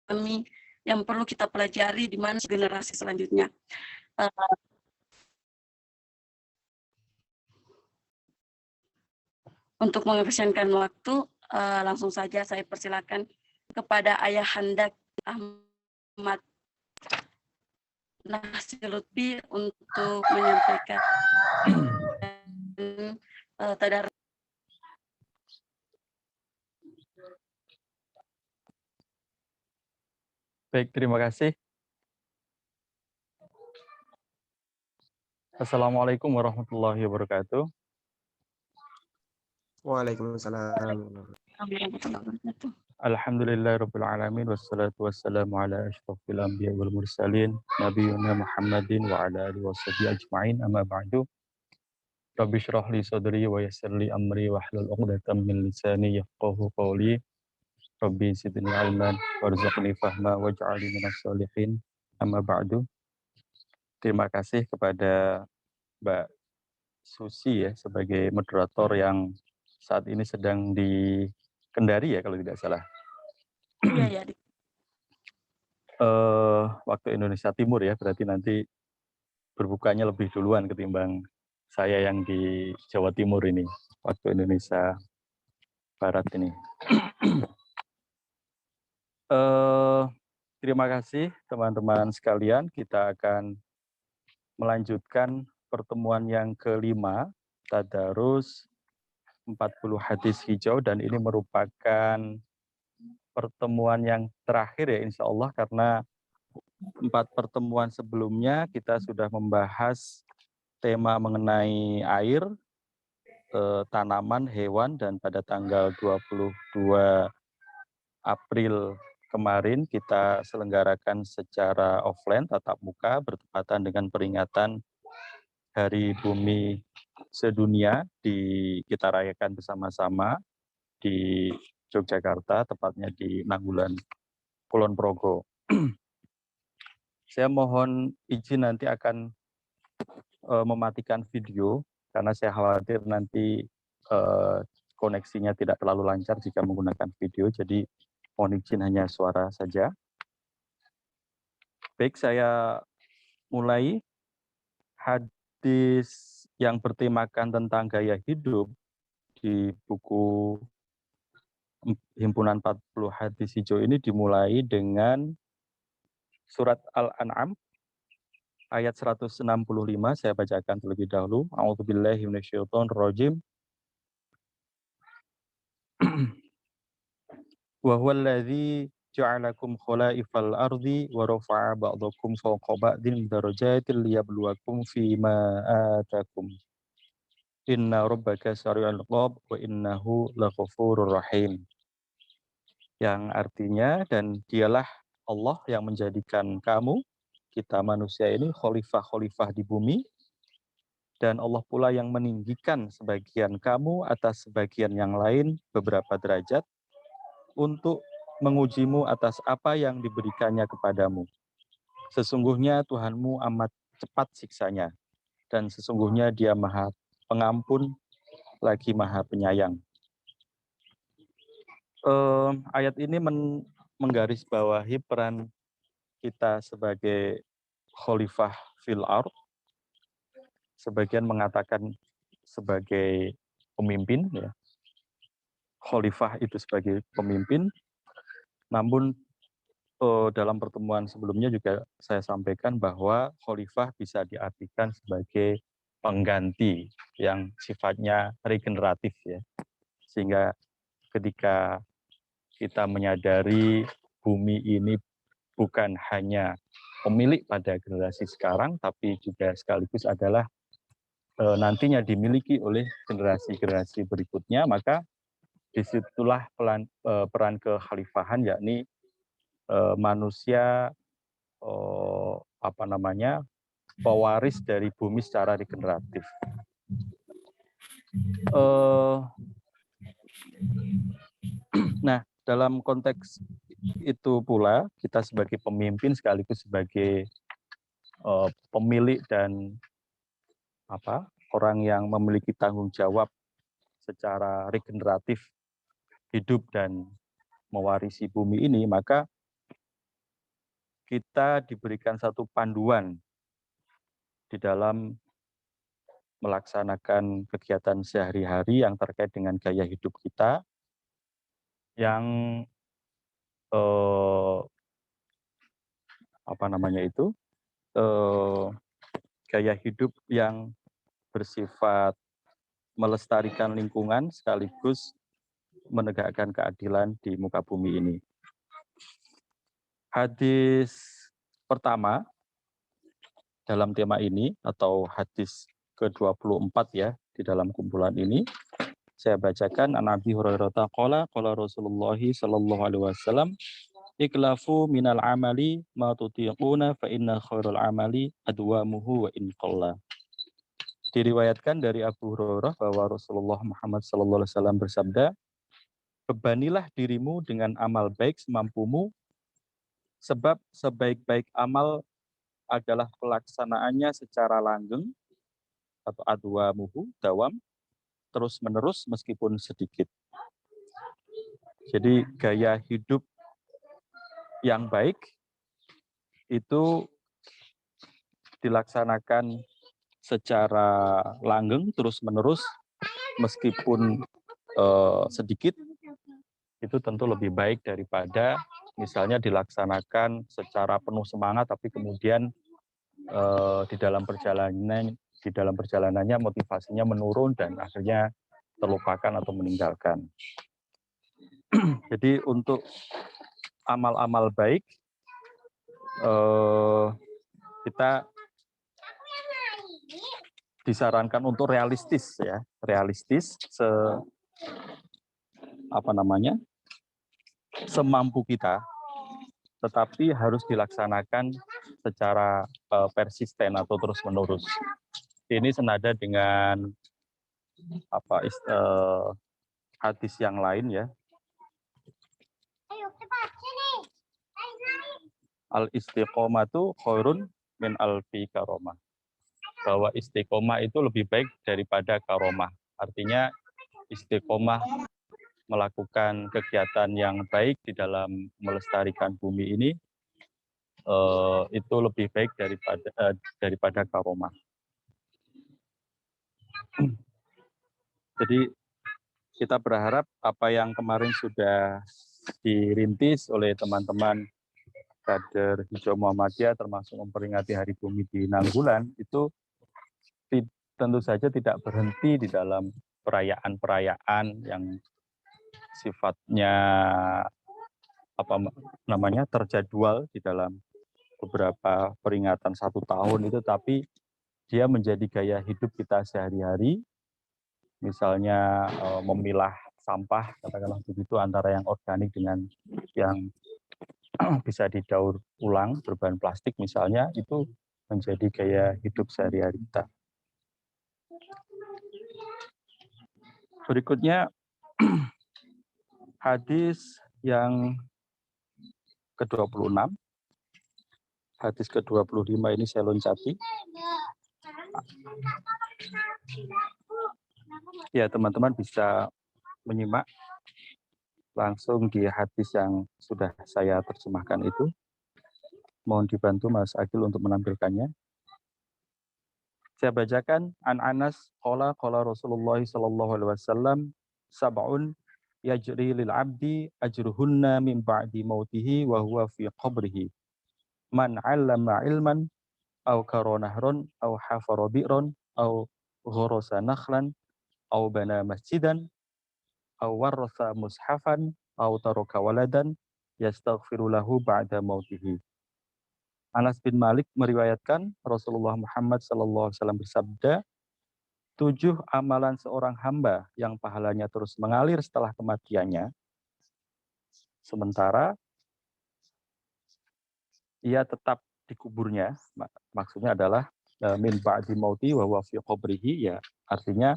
kami yang perlu kita pelajari di mana generasi selanjutnya. Untuk mengefisienkan waktu, langsung saja saya persilakan kepada Ayahanda Ahmad Nasir Lutfi untuk menyampaikan tadarus. Baik, terima kasih. Assalamualaikum warahmatullahi wabarakatuh. Waalaikumsalam. Alhamdulillahirabbil alamin wassalatu wassalamu ala asyrofil anbiya wal mursalin nabiyuna Muhammadin wa ala alihi washabihi ajmain amma ba'du. Rabbi shrah li sadri wa yassir li amri wahlul 'uqdatam min lisani yafqahu qawli. Rabbi zidni ilman warzuqni fahma waj'alni minas sholihin. Amma ba'du. Terima kasih kepada Mbak Susi ya sebagai moderator yang saat ini sedang di Kendari ya kalau tidak salah. Iya, ya. Waktu Indonesia Timur ya, berarti nanti berbukanya lebih duluan ketimbang saya yang di Jawa Timur ini, waktu Indonesia Barat ini. Terima kasih teman-teman sekalian, kita akan melanjutkan pertemuan yang kelima, Tadarus 40 hadis hijau, dan ini merupakan pertemuan yang terakhir ya insya Allah, karena 4 pertemuan sebelumnya kita sudah membahas tema mengenai air, tanaman, hewan, dan pada tanggal 22 April kemarin kita selenggarakan secara offline tatap muka bertepatan dengan peringatan Hari Bumi Sedunia kita rayakan bersama-sama di Yogyakarta, tepatnya di Nanggulan, Kulon Progo. Saya mohon izin nanti akan mematikan video karena saya khawatir nanti koneksinya tidak terlalu lancar jika menggunakan video, jadi mohon izin hanya suara saja. Baik, saya mulai. Hadis yang bertemakan tentang gaya hidup di buku Himpunan 40 Hadis Hijau ini dimulai dengan surat Al-An'am ayat 165. Saya bacakan terlebih dahulu. A'udzubillahi minasyaitonirrajim. Wa huwallazi ja'alakum khalaifal ardi wa rafa'a ba'dakum fawqa ba'din darajatil liyabluwakum fima atakum. Inna rabbaka sari'ul iqab wa innahu laghafurur rahim. Yang artinya, dan dialah Allah yang menjadikan kamu, kita manusia ini khalifah-khalifah di bumi, dan Allah pula yang meninggikan sebagian kamu atas sebagian yang lain beberapa derajat untuk mengujimu atas apa yang diberikannya kepadamu. Sesungguhnya Tuhanmu amat cepat siksanya, dan sesungguhnya Dia Maha Pengampun lagi Maha Penyayang. Ayat ini menggarisbawahi peran kita sebagai khalifah fil ardh. Sebagian mengatakan sebagai pemimpin, ya. Khalifah itu sebagai pemimpin. Namun dalam pertemuan sebelumnya juga saya sampaikan bahwa khalifah bisa diartikan sebagai pengganti yang sifatnya regeneratif ya. Sehingga ketika kita menyadari bumi ini bukan hanya pemilik pada generasi sekarang, tapi juga sekaligus adalah nantinya dimiliki oleh generasi-generasi berikutnya, maka disitulah peran kekhalifahan, yakni manusia pewaris dari bumi secara regeneratif. Nah, dalam konteks itu pula kita sebagai pemimpin sekaligus sebagai pemilik dan orang yang memiliki tanggung jawab secara regeneratif hidup dan mewarisi bumi ini, maka kita diberikan satu panduan di dalam melaksanakan kegiatan sehari-hari yang terkait dengan gaya hidup kita yang gaya hidup yang bersifat melestarikan lingkungan sekaligus menegakkan keadilan di muka bumi ini. Hadis pertama dalam tema ini atau hadis ke-24 ya di dalam kumpulan ini saya bacakan an Abi Hurairah qala Rasulullah sallallahu alaihi wasallam iklafu minal amali ma tutiquna fa inna khairul amali adwamuhu wa in qalla. Diriwayatkan dari Abu Hurairah bahwa Rasulullah Muhammad sallallahu alaihi wasallam bersabda, bebanilah dirimu dengan amal baik semampumu, sebab sebaik-baik amal adalah pelaksanaannya secara langgeng atau adwamuhu, dawam, terus menerus meskipun sedikit. Jadi gaya hidup yang baik itu dilaksanakan secara langgeng terus menerus meskipun sedikit, itu tentu lebih baik daripada misalnya dilaksanakan secara penuh semangat tapi kemudian di dalam perjalanannya motivasinya menurun dan akhirnya terlupakan atau meninggalkan. Jadi untuk amal-amal baik kita disarankan untuk realistis ya, semampu kita, tetapi harus dilaksanakan secara persisten atau terus-menerus. Ini senada dengan hadis yang lain ya. Al-istiqomatu khairun min alfi karomah. Bahwa istiqomah itu lebih baik daripada karomah. Artinya istiqomah melakukan kegiatan yang baik di dalam melestarikan bumi ini itu lebih baik daripada karomah. Jadi kita berharap apa yang kemarin sudah dirintis oleh teman-teman kader Hijau Muhammadiyah termasuk memperingati Hari Bumi di Nanggulan itu tentu saja tidak berhenti di dalam perayaan-perayaan yang sifatnya terjadwal di dalam beberapa peringatan 1 tahun itu, tapi dia menjadi gaya hidup kita sehari-hari. Misalnya memilah sampah, katakanlah begitu, antara yang organik dengan yang bisa didaur ulang berbahan plastik misalnya, itu menjadi gaya hidup sehari-hari kita. Berikutnya hadis yang ke-26, hadis ke-25 ini saya loncati. Ya, teman-teman bisa menyimak langsung di hadis yang sudah saya terjemahkan itu. Mohon dibantu Mas Agil untuk menampilkannya. Saya bacakan an Anas qala Rasulullah sallallahu alaihi wasallam sab'un yajri lil 'abdi ajruhunna min ba'di mautihi wa huwa fi qabrihi. Man 'allama 'ilman aw kara nahron aw hafara bi'ron aw gharasa nakhlan aw bana masjidan aw warratha mushafan aw taraka waladan yastaghfiru lahu ba'da mautihi. Anas bin Malik meriwayatkan Rasulullah Muhammad SAW bersabda, 7 amalan seorang hamba yang pahalanya terus mengalir setelah kematiannya, sementara ia tetap di kuburnya, maksudnya adalah min ba'di mauti wa huwa fi qabrihi, ya artinya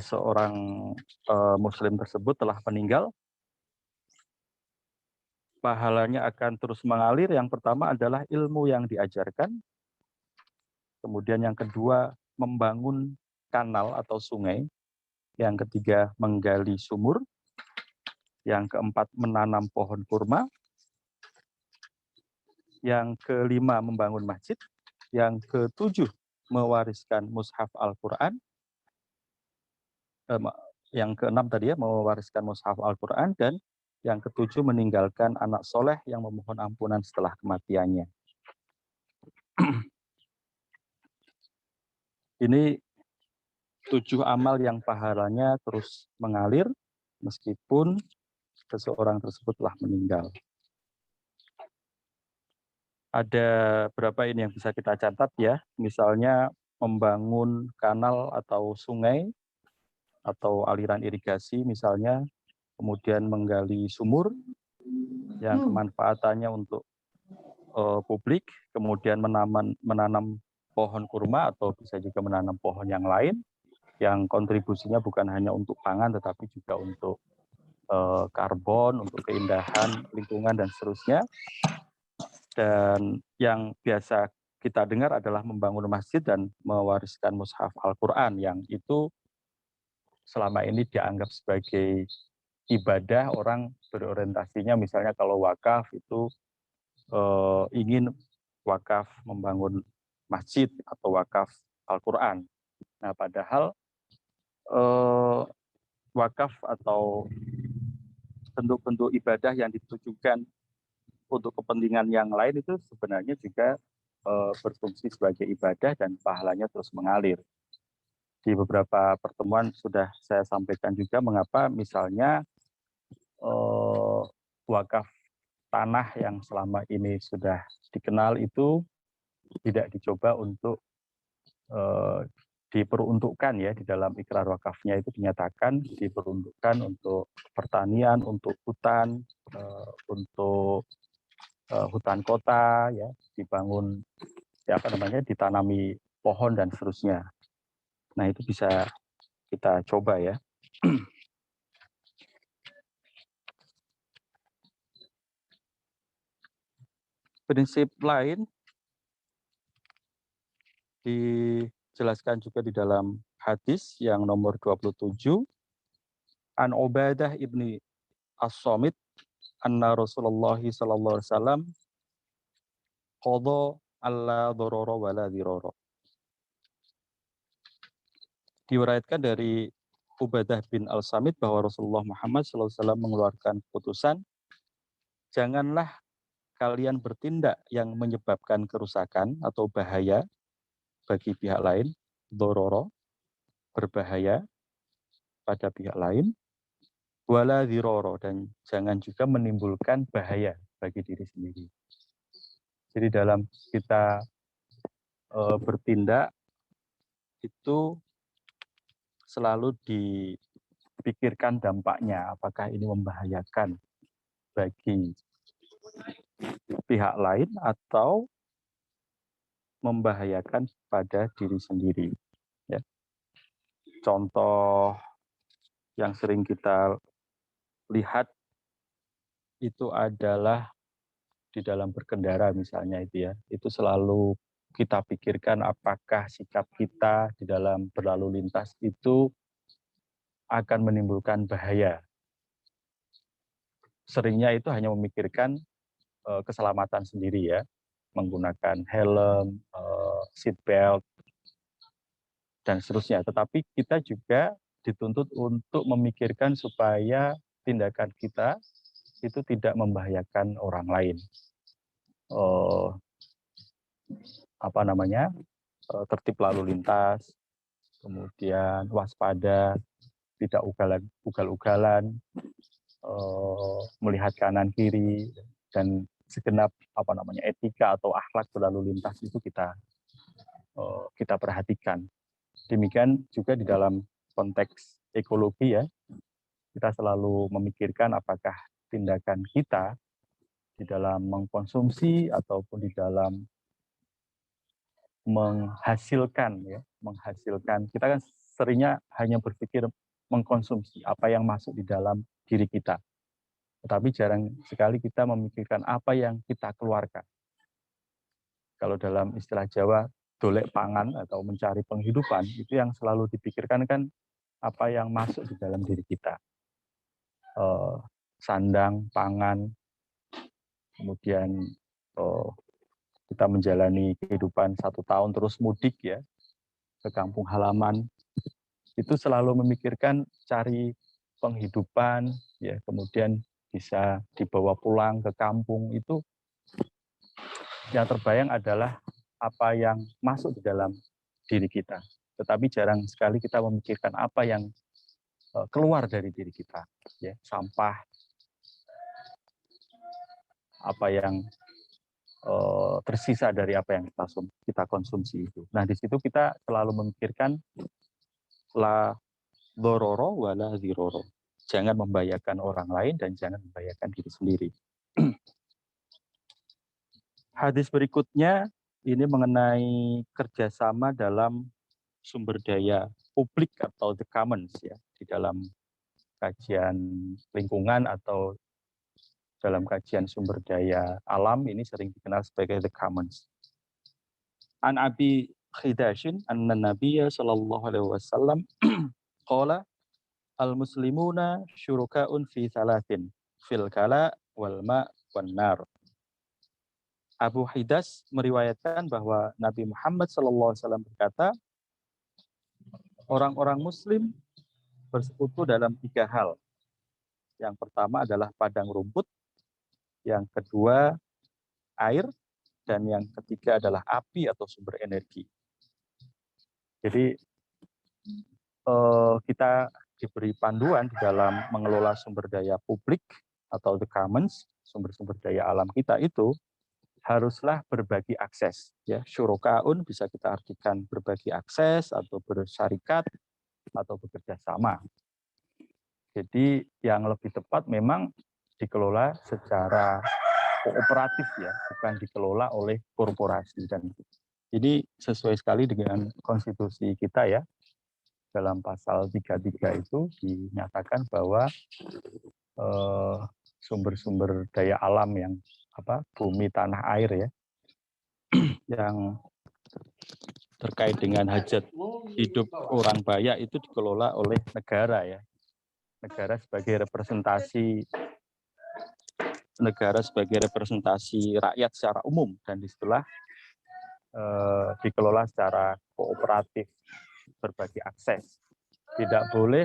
seorang muslim tersebut telah meninggal, pahalanya akan terus mengalir. Yang pertama adalah ilmu yang diajarkan, kemudian yang kedua membangun kanal atau sungai, yang ketiga menggali sumur, yang keempat menanam pohon kurma, Yang kelima membangun masjid. Yang ketujuh mewariskan mushaf Al-Quran. Yang keenam tadi ya, mewariskan mushaf Al-Quran. Dan yang ketujuh meninggalkan anak soleh yang memohon ampunan setelah kematiannya. Ini 7 amal yang pahalanya terus mengalir meskipun seseorang tersebut telah meninggal. Ada berapa ini yang bisa kita catat ya, misalnya membangun kanal atau sungai atau aliran irigasi misalnya, kemudian menggali sumur yang kemanfaatannya untuk publik, kemudian menanam pohon kurma atau bisa juga menanam pohon yang lain yang kontribusinya bukan hanya untuk pangan tetapi juga untuk karbon, untuk keindahan lingkungan dan seterusnya. Dan yang biasa kita dengar adalah membangun masjid dan mewariskan mushaf Al-Quran yang itu selama ini dianggap sebagai ibadah. Orang berorientasinya misalnya kalau wakaf itu ingin wakaf membangun masjid atau wakaf Al-Quran. Nah, padahal wakaf atau bentuk-bentuk ibadah yang ditujukan untuk kepentingan yang lain itu sebenarnya juga berfungsi sebagai ibadah dan pahalanya terus mengalir. Di beberapa pertemuan sudah saya sampaikan juga mengapa misalnya wakaf tanah yang selama ini sudah dikenal itu tidak dicoba untuk diperuntukkan ya, di dalam ikrar wakafnya itu dinyatakan diperuntukkan untuk pertanian, untuk hutan, untuk hutan kota ya, dibangun ya ditanami pohon dan seterusnya. Nah, itu bisa kita coba ya. Prinsip lain dijelaskan juga di dalam hadis yang nomor 27 An Ubadah ibni As-Samit anna Rasulullah sallallahu alaihi wasallam qadha alla darara wala dirara. Diriwayatkan dari Ubadah bin Al-Samit bahwa Rasulullah Muhammad sallallahu alaihi wasallam mengeluarkan keputusan, janganlah kalian bertindak yang menyebabkan kerusakan atau bahaya bagi pihak lain, dororo, berbahaya pada pihak lain, wala diroro, dan jangan juga menimbulkan bahaya bagi diri sendiri. Jadi dalam kita bertindak itu selalu dipikirkan dampaknya, apakah ini membahayakan bagi pihak lain atau membahayakan pada diri sendiri. Ya. Contoh yang sering kita lihat itu adalah di dalam berkendara misalnya itu ya, itu selalu kita pikirkan apakah sikap kita di dalam berlalu lintas itu akan menimbulkan bahaya. Seringnya itu hanya memikirkan keselamatan sendiri ya, menggunakan helm, seat belt, dan seterusnya. Tetapi kita juga dituntut untuk memikirkan supaya tindakan kita itu tidak membahayakan orang lain. Tertib lalu lintas, kemudian waspada, tidak ugal-ugalan, melihat kanan kiri, dan segenap etika atau akhlak berlalu lintas itu kita perhatikan. Demikian juga di dalam konteks ekologi ya, kita selalu memikirkan apakah tindakan kita di dalam mengkonsumsi ataupun di dalam menghasilkan. Kita kan seringnya hanya berpikir mengkonsumsi apa yang masuk di dalam diri kita. Tetapi jarang sekali kita memikirkan apa yang kita keluarkan. Kalau dalam istilah Jawa, dolek pangan atau mencari penghidupan, itu yang selalu dipikirkan kan apa yang masuk di dalam diri kita. Sandang, pangan, kemudian kita menjalani kehidupan 1 tahun terus mudik ya ke kampung halaman, itu selalu memikirkan cari penghidupan, ya kemudian bisa dibawa pulang ke kampung. Itu yang terbayang adalah apa yang masuk di dalam diri kita. Tetapi jarang sekali kita memikirkan apa yang keluar dari diri kita, ya sampah, apa yang tersisa dari apa yang kita konsumsi itu. Nah, di situ kita selalu memikirkan la dororo wala ziroro. Jangan membahayakan orang lain dan jangan membahayakan diri sendiri. Hadis berikutnya ini mengenai kerjasama dalam sumber daya publik atau the commons ya, di dalam kajian lingkungan atau dalam kajian sumber daya alam ini sering dikenal sebagai the commons. An Abi Khidashin anna Nabiyya sallallahu alaihi wasallam qala al-muslimuna syuruka'un fi thalathin fil kala wal ma' wan nar. Abu Hidas meriwayatkan bahwa Nabi Muhammad sallallahu alaihi wasallam berkata, orang-orang muslim bersekutu dalam 3 hal. Yang pertama adalah padang rumput, yang kedua air, dan yang ketiga adalah api atau sumber energi. Jadi kita diberi panduan di dalam mengelola sumber daya publik atau the commons, sumber-sumber daya alam kita itu haruslah berbagi akses. Ya, syurokaun bisa kita artikan berbagi akses atau bersyarikat atau bekerja sama. Jadi yang lebih tepat memang dikelola secara kooperatif ya, bukan dikelola oleh korporasi. Dan ini sesuai sekali dengan konstitusi kita ya. Dalam pasal 33 itu dinyatakan bahwa sumber-sumber daya alam yang bumi, tanah, air ya, yang terkait dengan hajat hidup orang banyak itu dikelola oleh negara ya. Negara sebagai representasi rakyat secara umum, dan disitulah dikelola secara kooperatif, berbagi akses. Tidak boleh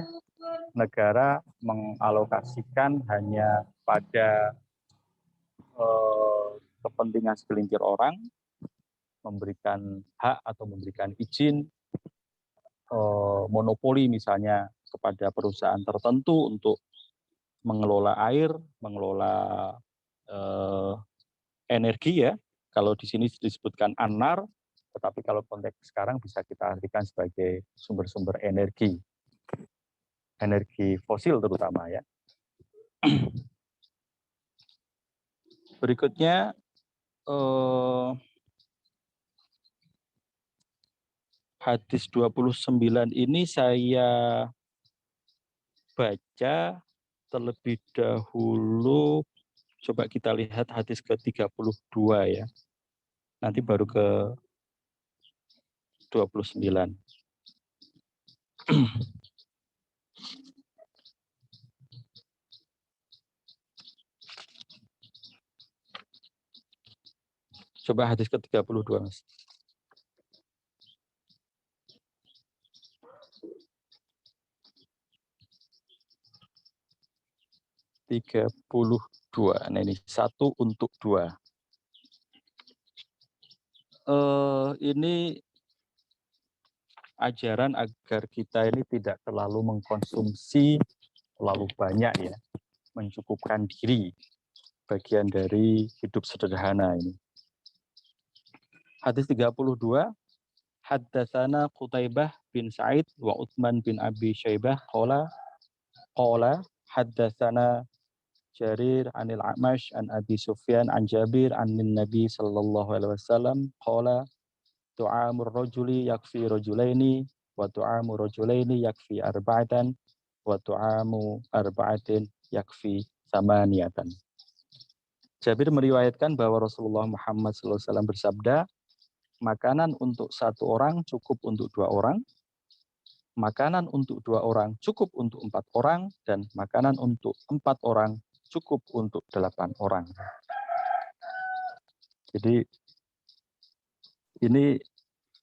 negara mengalokasikan hanya pada kepentingan segelintir orang, memberikan hak atau memberikan izin monopoli misalnya kepada perusahaan tertentu untuk mengelola air, mengelola energi ya. Kalau di sini disebutkan anar, tetapi kalau konteks sekarang bisa kita artikan sebagai sumber-sumber energi fosil terutama ya. Berikutnya hadis 29 ini saya baca terlebih dahulu. Coba kita lihat hadis ke-32 ya. Nanti baru ke 29. Coba hadis ke-32, Mas. Nah ini 1 untuk 2. Ini ajaran agar kita ini tidak terlalu mengkonsumsi terlalu banyak ya, mencukupkan diri, bagian dari hidup sederhana ini. Hadis 32, haddatsana Qutaibah bin Sa'id wa Utsman bin Abi Syaibah qala haddatsana Jarir anil A'mash an Abi Sufyan an Jabir anin Nabi sallallahu alaihi wasallam qala tu'amur rajuli yakfi rajulaini wa tu'amu rajulaini yakfi arba'atan wa tu'amu arba'atin yakfi samaniyatan. Jabir meriwayatkan bahwa Rasulullah Muhammad SAW bersabda, makanan untuk 1 orang cukup untuk 2 orang, makanan untuk 2 orang cukup untuk 4 orang, dan makanan untuk 4 orang cukup untuk 8 orang. Jadi Ini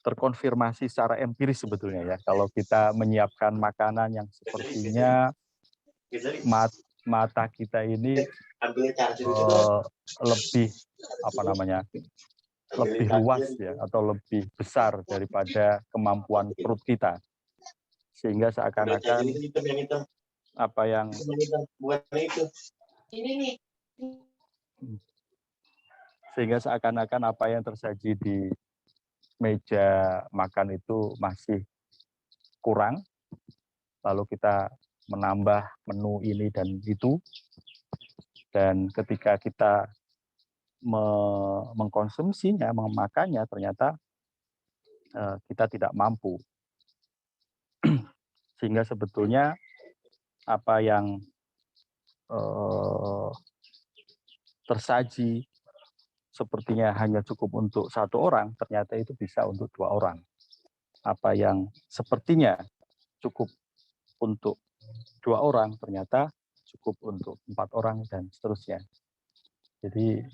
terkonfirmasi secara empiris sebetulnya ya. Kalau kita menyiapkan makanan yang sepertinya mata kita ini lebih lebih luas ya, atau lebih besar daripada kemampuan perut kita, sehingga seakan-akan apa yang apa yang tersaji di meja makan itu masih kurang, lalu kita menambah menu ini dan itu, dan ketika kita mengkonsumsinya, memakannya, ternyata kita tidak mampu. Sehingga sebetulnya apa yang tersaji sepertinya hanya cukup untuk satu orang, ternyata itu bisa untuk 2 orang. Apa yang sepertinya cukup untuk 2 orang, ternyata cukup untuk 4 orang, dan seterusnya. Jadi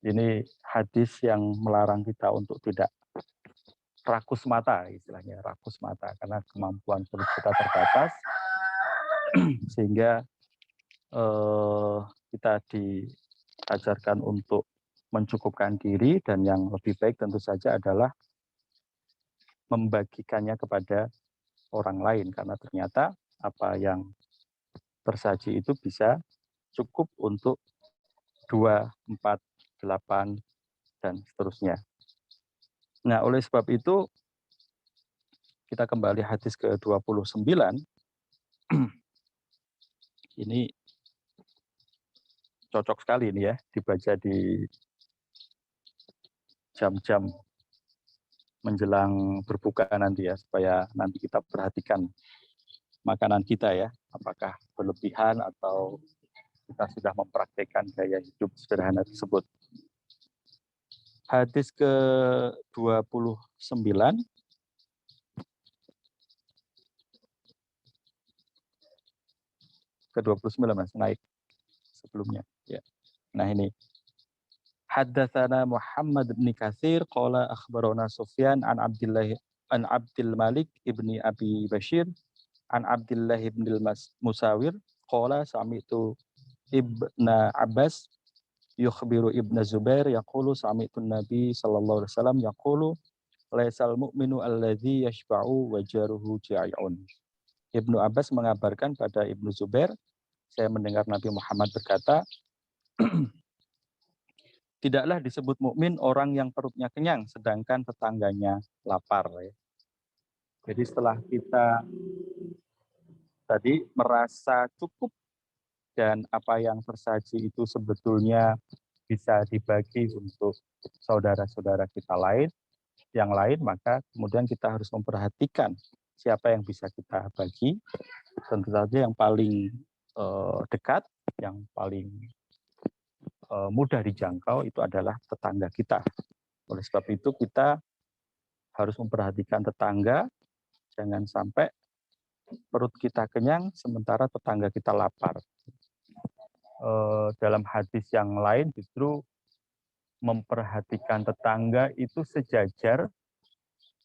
ini hadis yang melarang kita untuk tidak rakus mata, istilahnya rakus mata, karena kemampuan perut kita terbatas, sehingga kita diajarkan untuk mencukupkan diri, dan yang lebih baik tentu saja adalah membagikannya kepada orang lain, karena ternyata apa yang tersaji itu bisa cukup untuk 2, 4, 8, dan seterusnya. Nah, oleh sebab itu, kita kembali hadis ke-29. Ini cocok sekali ini ya, dibaca di jam-jam menjelang berbuka nanti ya, supaya nanti kita perhatikan makanan kita ya, apakah berlebihan atau kita sudah mempraktekkan gaya hidup sederhana tersebut. Hadis ke-29, Mas, naik sebelumnya ya. Nah ini, haddatsana Muhammad bin Katsir qala akhbarana Sufyan an Abdul Malik ibni Abi Bashir an Abdullah ibn Musawir qala sami'tu Ibna Abbas yukhbiru Ibna Zubair yaqulu sami'tu Nabi sallallahu alaihi wasallam yaqulu laisal mu'minu alladzi yashba'u wa jaruhu ja'i'un. Ibnu Abbas mengabarkan pada Ibnu Zubair, saya mendengar Nabi Muhammad berkata, tidaklah disebut mukmin orang yang perutnya kenyang sedangkan tetangganya lapar. Jadi setelah kita tadi merasa cukup dan apa yang tersaji itu sebetulnya bisa dibagi untuk saudara-saudara kita yang lain, maka kemudian kita harus memperhatikan siapa yang bisa kita bagi. Tentu saja yang paling dekat, yang paling mudah dijangkau itu adalah tetangga kita. Oleh sebab itu kita harus memperhatikan tetangga, jangan sampai perut kita kenyang sementara tetangga kita lapar. Dalam hadis yang lain justru memperhatikan tetangga itu sejajar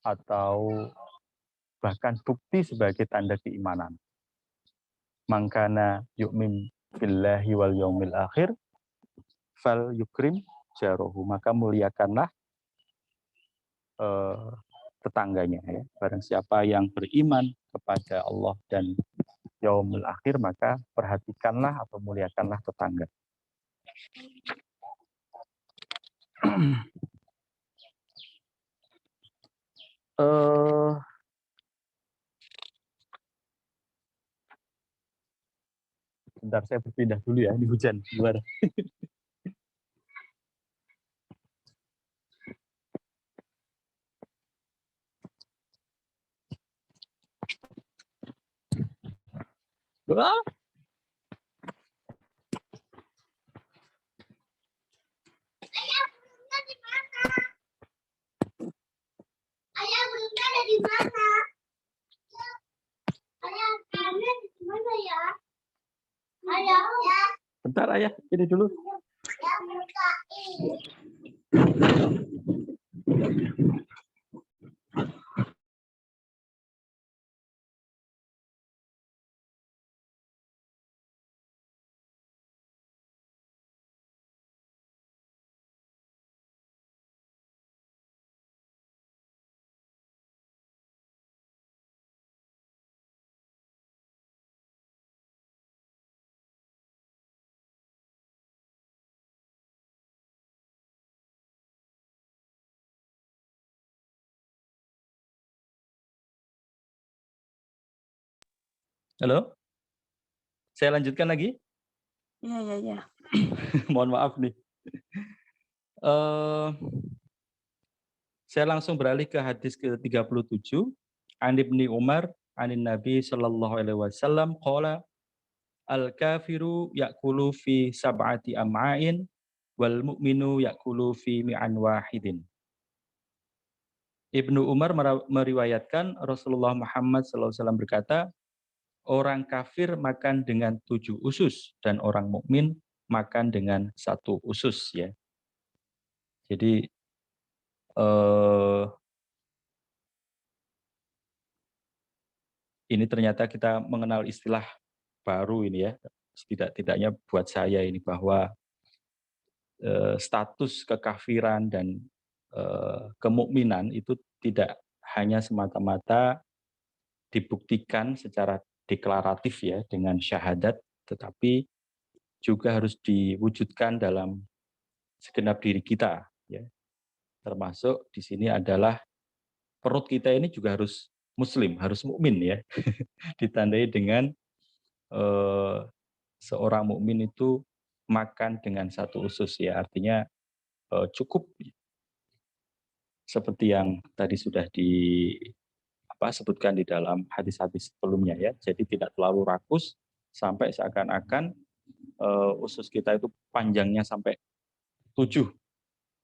atau bahkan bukti sebagai tanda keimanan. Mangkana yu'min billahi wal yaumil akhir fal yukrim jarohu, maka muliakanlah tetangganya ya. Barang siapa yang beriman kepada Allah dan yaumil akhir, maka perhatikanlah atau muliakanlah tetangga. Bentar, saya berpindah dulu ya, ini hujan luar. Wah. Ayah bunda ada di mana? Ayah bunda di mana ya? Ayah. Bentar ayah, ini dulu. Ya, bukain. Halo? Saya lanjutkan lagi? Iya, iya, iya. Mohon maaf nih. Eh, saya langsung beralih ke hadis ke-37. An Ibni Umar, anin Nabi sallallahu alaihi wasallam qala al-kafiru ya'kulu fi sab'ati am'ain wal mu'minu ya'kulu fi mi'an wahidin. Ibnu Umar meriwayatkan Rasulullah Muhammad SAW berkata, orang kafir makan dengan 7 usus dan orang mukmin makan dengan 1 usus ya. Jadi ini ternyata kita mengenal istilah baru ini ya. Tidak-tidaknya buat saya ini bahwa status kekafiran dan kemukminan itu tidak hanya semata-mata dibuktikan secara deklaratif ya dengan syahadat, tetapi juga harus diwujudkan dalam segenap diri kita ya. Termasuk di sini adalah perut kita ini juga harus muslim, harus mukmin ya. Ditandai dengan seorang mukmin itu makan dengan 1 usus ya, artinya cukup seperti yang tadi sudah sebutkan di dalam hadis-hadis sebelumnya ya. Jadi tidak terlalu rakus sampai seakan-akan usus kita itu panjangnya sampai 7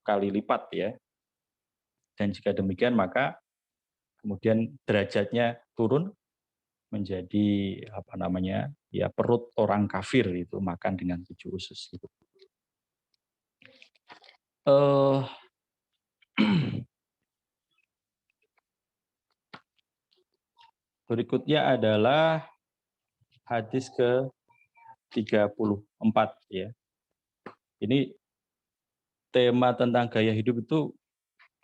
kali lipat ya. Dan jika demikian maka kemudian derajatnya turun menjadi perut orang kafir itu makan dengan 7 usus gitu. Berikutnya adalah hadis ke-34 ya. Ini tema tentang gaya hidup itu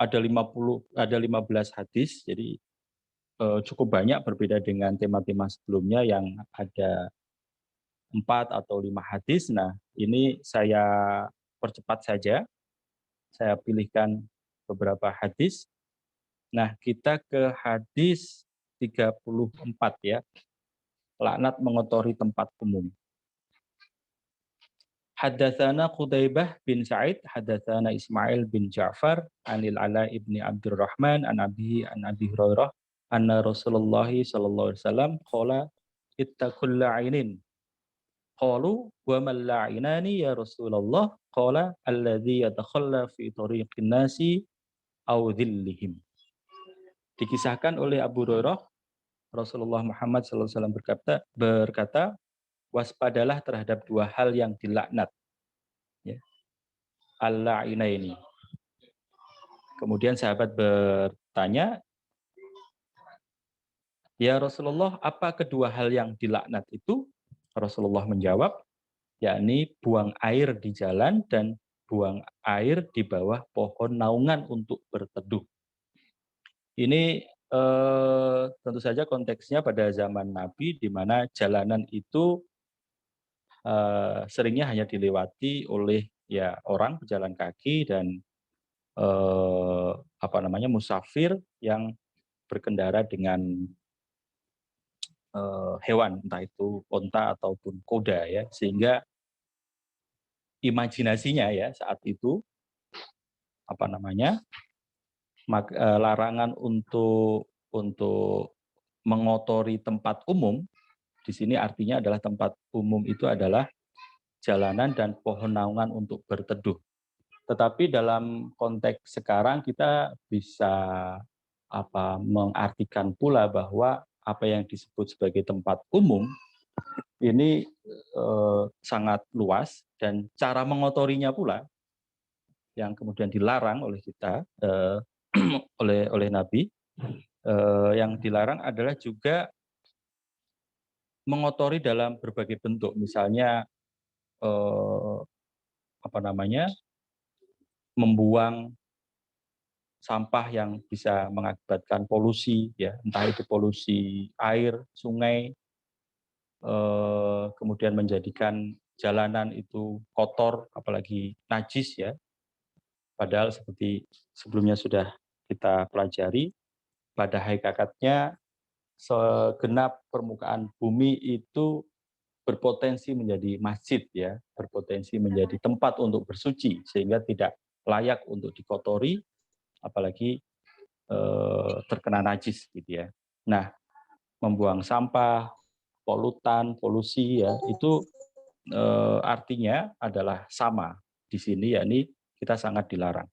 ada 15 hadis, jadi cukup banyak berbeda dengan tema-tema sebelumnya yang ada 4 atau 5 hadis. Nah, ini saya percepat saja. Saya pilihkan beberapa hadis. Nah, kita ke hadis 34 ya. Laknat mengotori tempat umum. Haddatsana Qutaibah bin Sa'id, haddatsana Ismail bin Ja'far, anil Ala ibni Abdurrahman, an Abi Hurairah, anna Rasulullah sallallahu alaihi wasallam qala ittaqul la'inin. Qalu wa man la'inani ya Rasulullah? Qala alladzi yatakhalla fi tariqin nasi aw dhillihim. Dikisahkan oleh Abu Hurairah, Rasulullah Muhammad sallallahu alaihi wasallam berkata, waspadalah terhadap 2 hal yang dilaknat. Ya. Al-la'inaini. Kemudian sahabat bertanya, ya Rasulullah, apa kedua hal yang dilaknat itu? Rasulullah menjawab, yakni buang air di jalan dan buang air di bawah pohon naungan untuk berteduh. Ini tentu saja konteksnya pada zaman Nabi di mana jalanan itu seringnya hanya dilewati oleh ya orang pejalan kaki dan musafir yang berkendara dengan hewan, entah itu onta ataupun kuda ya, sehingga imajinasinya ya saat itu larangan untuk mengotori tempat umum di sini artinya adalah tempat umum itu adalah jalanan dan pohon naungan untuk berteduh. Tetapi dalam konteks sekarang kita bisa mengartikan pula bahwa apa yang disebut sebagai tempat umum ini sangat luas dan cara mengotorinya pula yang kemudian dilarang oleh kita oleh Nabi yang dilarang adalah juga mengotori dalam berbagai bentuk, misalnya membuang sampah yang bisa mengakibatkan polusi ya, entah itu polusi air, sungai, kemudian menjadikan jalanan itu kotor apalagi najis ya. Padahal seperti sebelumnya sudah kita pelajari, pada hakikatnya segenap permukaan bumi itu berpotensi menjadi masjid ya, berpotensi menjadi tempat untuk bersuci sehingga tidak layak untuk dikotori, apalagi terkena najis gitu ya. Nah, membuang sampah, polutan, polusi ya itu artinya adalah sama di sini, yakni kita sangat dilarang.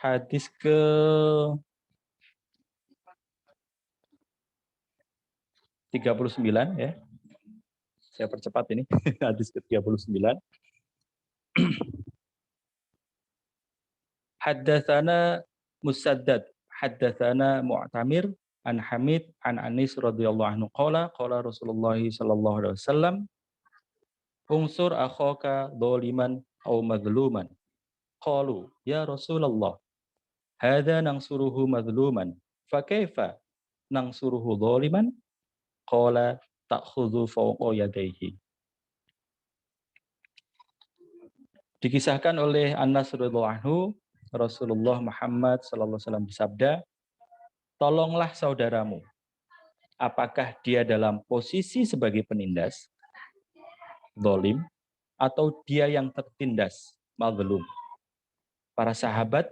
Hadis ke 39 ya. Saya percepat ini. Hadis ke 39. Haddatsana Musaddad, haddatsana Mu'tamir an Hamid an Anis radhiyallahu anhu qala qala Rasulullah sallallahu alaihi wasallam unsur akhaka dzaliman aw madluman. Qalu ya Rasulullah hadza nansuruhu madluman fa kaifa nansuruhu dzaliman? Qala ta'khudhu fawqa yadayhi. Dikisahkan oleh Anas radhiyallahu anhu, Rasulullah Muhammad sallallahu alaihi wasallam bersabda, "Tolonglah saudaramu. Apakah dia dalam posisi sebagai penindas, zalim, atau dia yang tertindas, mazlum?" Para sahabat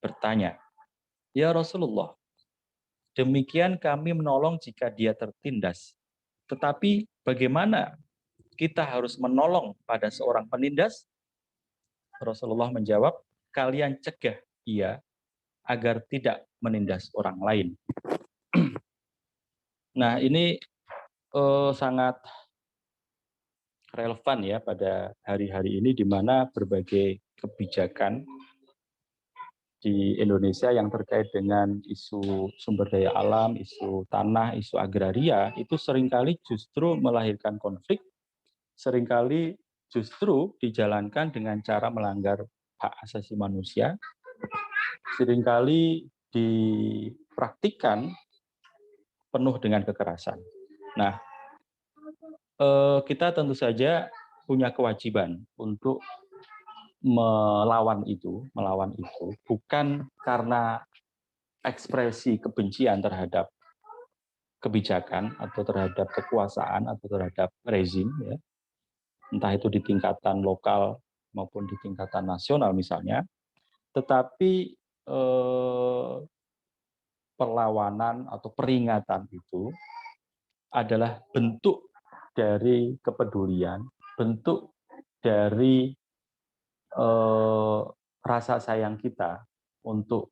bertanya, "Ya Rasulullah, demikian kami menolong jika dia tertindas. Tetapi bagaimana kita harus menolong pada seorang penindas?" Rasulullah menjawab, "Kalian cegah ia agar tidak menindas orang lain." Nah, ini sangat relevan ya pada hari-hari ini di mana berbagai kebijakan di Indonesia yang terkait dengan isu sumber daya alam, isu tanah, isu agraria itu seringkali justru melahirkan konflik, seringkali justru dijalankan dengan cara melanggar hak asasi manusia, seringkali dipraktikkan penuh dengan kekerasan. Nah, kita tentu saja punya kewajiban untuk melawan itu bukan karena ekspresi kebencian terhadap kebijakan atau terhadap kekuasaan atau terhadap rezim ya. Entah itu di tingkatan lokal maupun di tingkatan nasional misalnya, tetapi perlawanan atau peringatan itu adalah bentuk dari kepedulian, bentuk dari rasa sayang kita untuk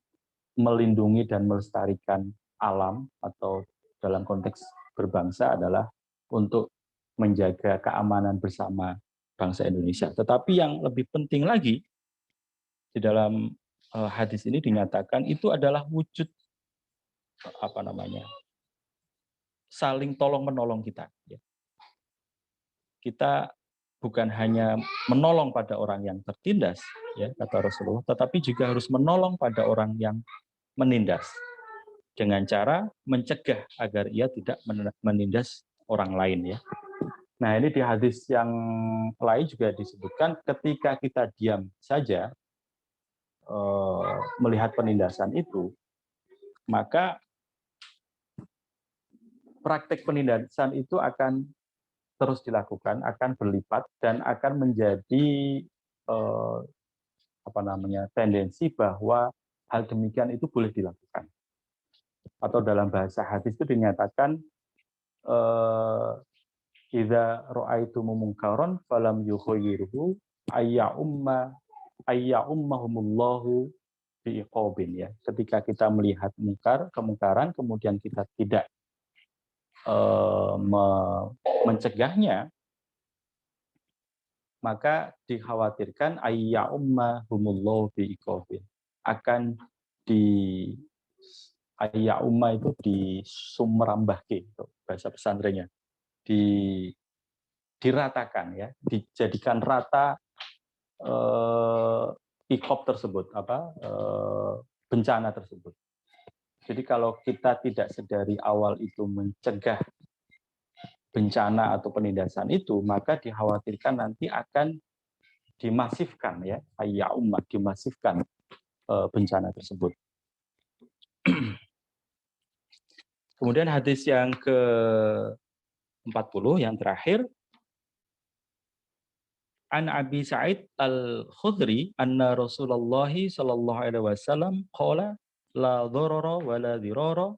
melindungi dan melestarikan alam atau dalam konteks berbangsa adalah untuk menjaga keamanan bersama bangsa Indonesia. Tetapi yang lebih penting lagi di dalam hadis ini dinyatakan itu adalah wujud saling tolong menolong kita. Kita bukan hanya menolong pada orang yang tertindas, ya kata Rasulullah, tetapi juga harus menolong pada orang yang menindas dengan cara mencegah agar ia tidak menindas orang lain, ya. Nah, ini di hadis yang lain juga disebutkan ketika kita diam saja melihat penindasan itu, maka praktek penindasan itu akan terus dilakukan, akan berlipat dan akan menjadi tendensi bahwa hal demikian itu boleh dilakukan. Atau dalam bahasa hadis itu dinyatakan idza ra'aitum munkaron falam yughayyiruhu ayyummahumullahu biiqabin, ya. Ketika kita melihat kemungkaran kemudian kita tidak mencegahnya, maka dikhawatirkan ayyummahumullahu biiqabin, akan ayyumma itu disumrambahke, bahasa pesantrennya, diratakan, ya, dijadikan rata iqab tersebut, bencana tersebut. Jadi kalau kita tidak sedari awal itu mencegah bencana atau penindasan itu, maka dikhawatirkan nanti akan dimasifkan, ya, ayyumma, dimasifkan bencana tersebut. Kemudian hadis yang ke-40 yang terakhir, An Abi Sa'id Al-Khudri anna Rasulullah sallallahu alaihi wasallam qala la dharara wa la dirara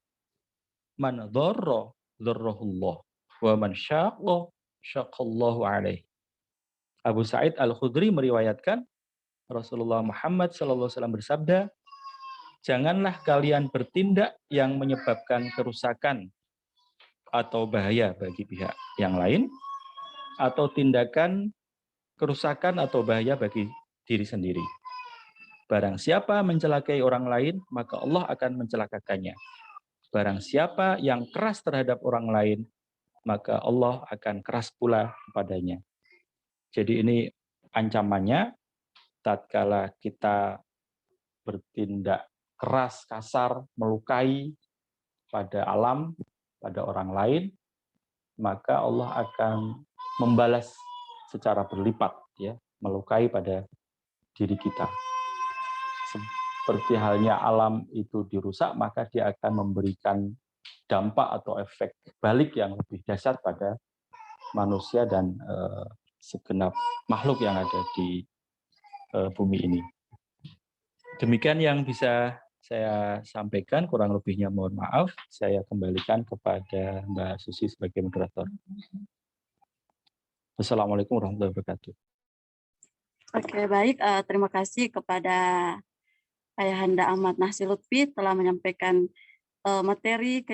man dharra dharrahullah wa man syaqqa syaqallahu alaihi. Abu Sa'id Al-Khudri meriwayatkan Rasulullah Muhammad sallallahu alaihi wasallam bersabda, janganlah kalian bertindak yang menyebabkan kerusakan atau bahaya bagi pihak yang lain, atau tindakan kerusakan atau bahaya bagi diri sendiri. Barang siapa mencelakai orang lain, maka Allah akan mencelakakannya. Barang siapa yang keras terhadap orang lain, maka Allah akan keras pula kepadanya. Jadi ini ancamannya, tatkala kita bertindak keras, kasar, melukai pada alam, pada orang lain, maka Allah akan membalas secara berlipat, ya, melukai pada diri kita. Seperti halnya alam itu dirusak, maka dia akan memberikan dampak atau efek balik yang lebih dahsyat pada manusia dan segenap makhluk yang ada di bumi ini. Demikian yang bisa saya sampaikan, kurang lebihnya mohon maaf. Saya kembalikan kepada Mbak Susi sebagai moderator. Wassalamualaikum warahmatullahi wabarakatuh. Oke, baik. Terima kasih kepada Ayahanda Ahmad Nahsi Lutfi telah menyampaikan materi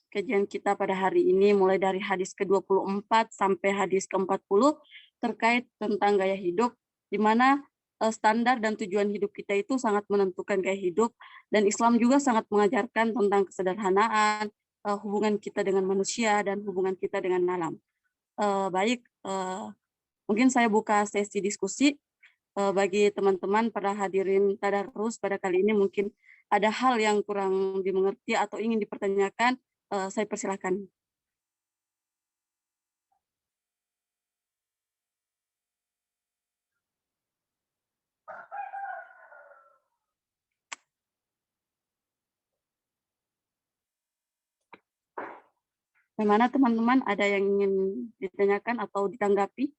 kajian kita pada hari ini, mulai dari hadis ke-24 sampai hadis ke-40 terkait tentang gaya hidup, di mana standar dan tujuan hidup kita itu sangat menentukan gaya hidup, dan Islam juga sangat mengajarkan tentang kesederhanaan, hubungan kita dengan manusia, dan hubungan kita dengan alam. Baik, mungkin saya buka sesi diskusi. Bagi teman-teman para hadirin tadarus pada kali ini, mungkin ada hal yang kurang dimengerti atau ingin dipertanyakan, saya persilakan. Bagaimana teman-teman, ada yang ingin ditanyakan atau ditanggapi?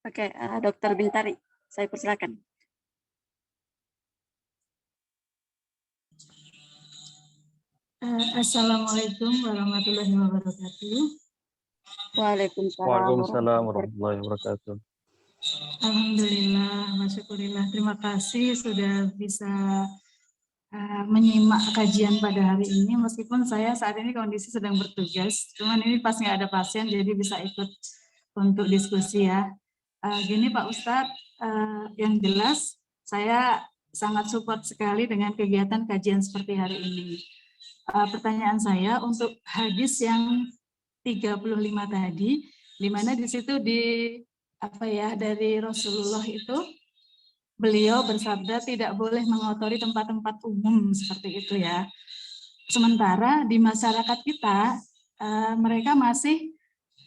Oke, Dr. Bintari, saya persilakan. Assalamualaikum warahmatullahi wabarakatuh. Waalaikumsalam warahmatullahi wabarakatuh. Alhamdulillah, masyukurillah. Terima kasih sudah bisa menyimak kajian pada hari ini, meskipun saya saat ini kondisi sedang bertugas, cuman ini pas nggak ada pasien jadi bisa ikut untuk diskusi ya. Gini Pak Ustadz, yang jelas saya sangat support sekali dengan kegiatan kajian seperti hari ini. Pertanyaan saya untuk hadis yang 35 tadi, di mana di situ dari Rasulullah itu beliau bersabda tidak boleh mengotori tempat-tempat umum seperti itu ya. Sementara di masyarakat kita mereka masih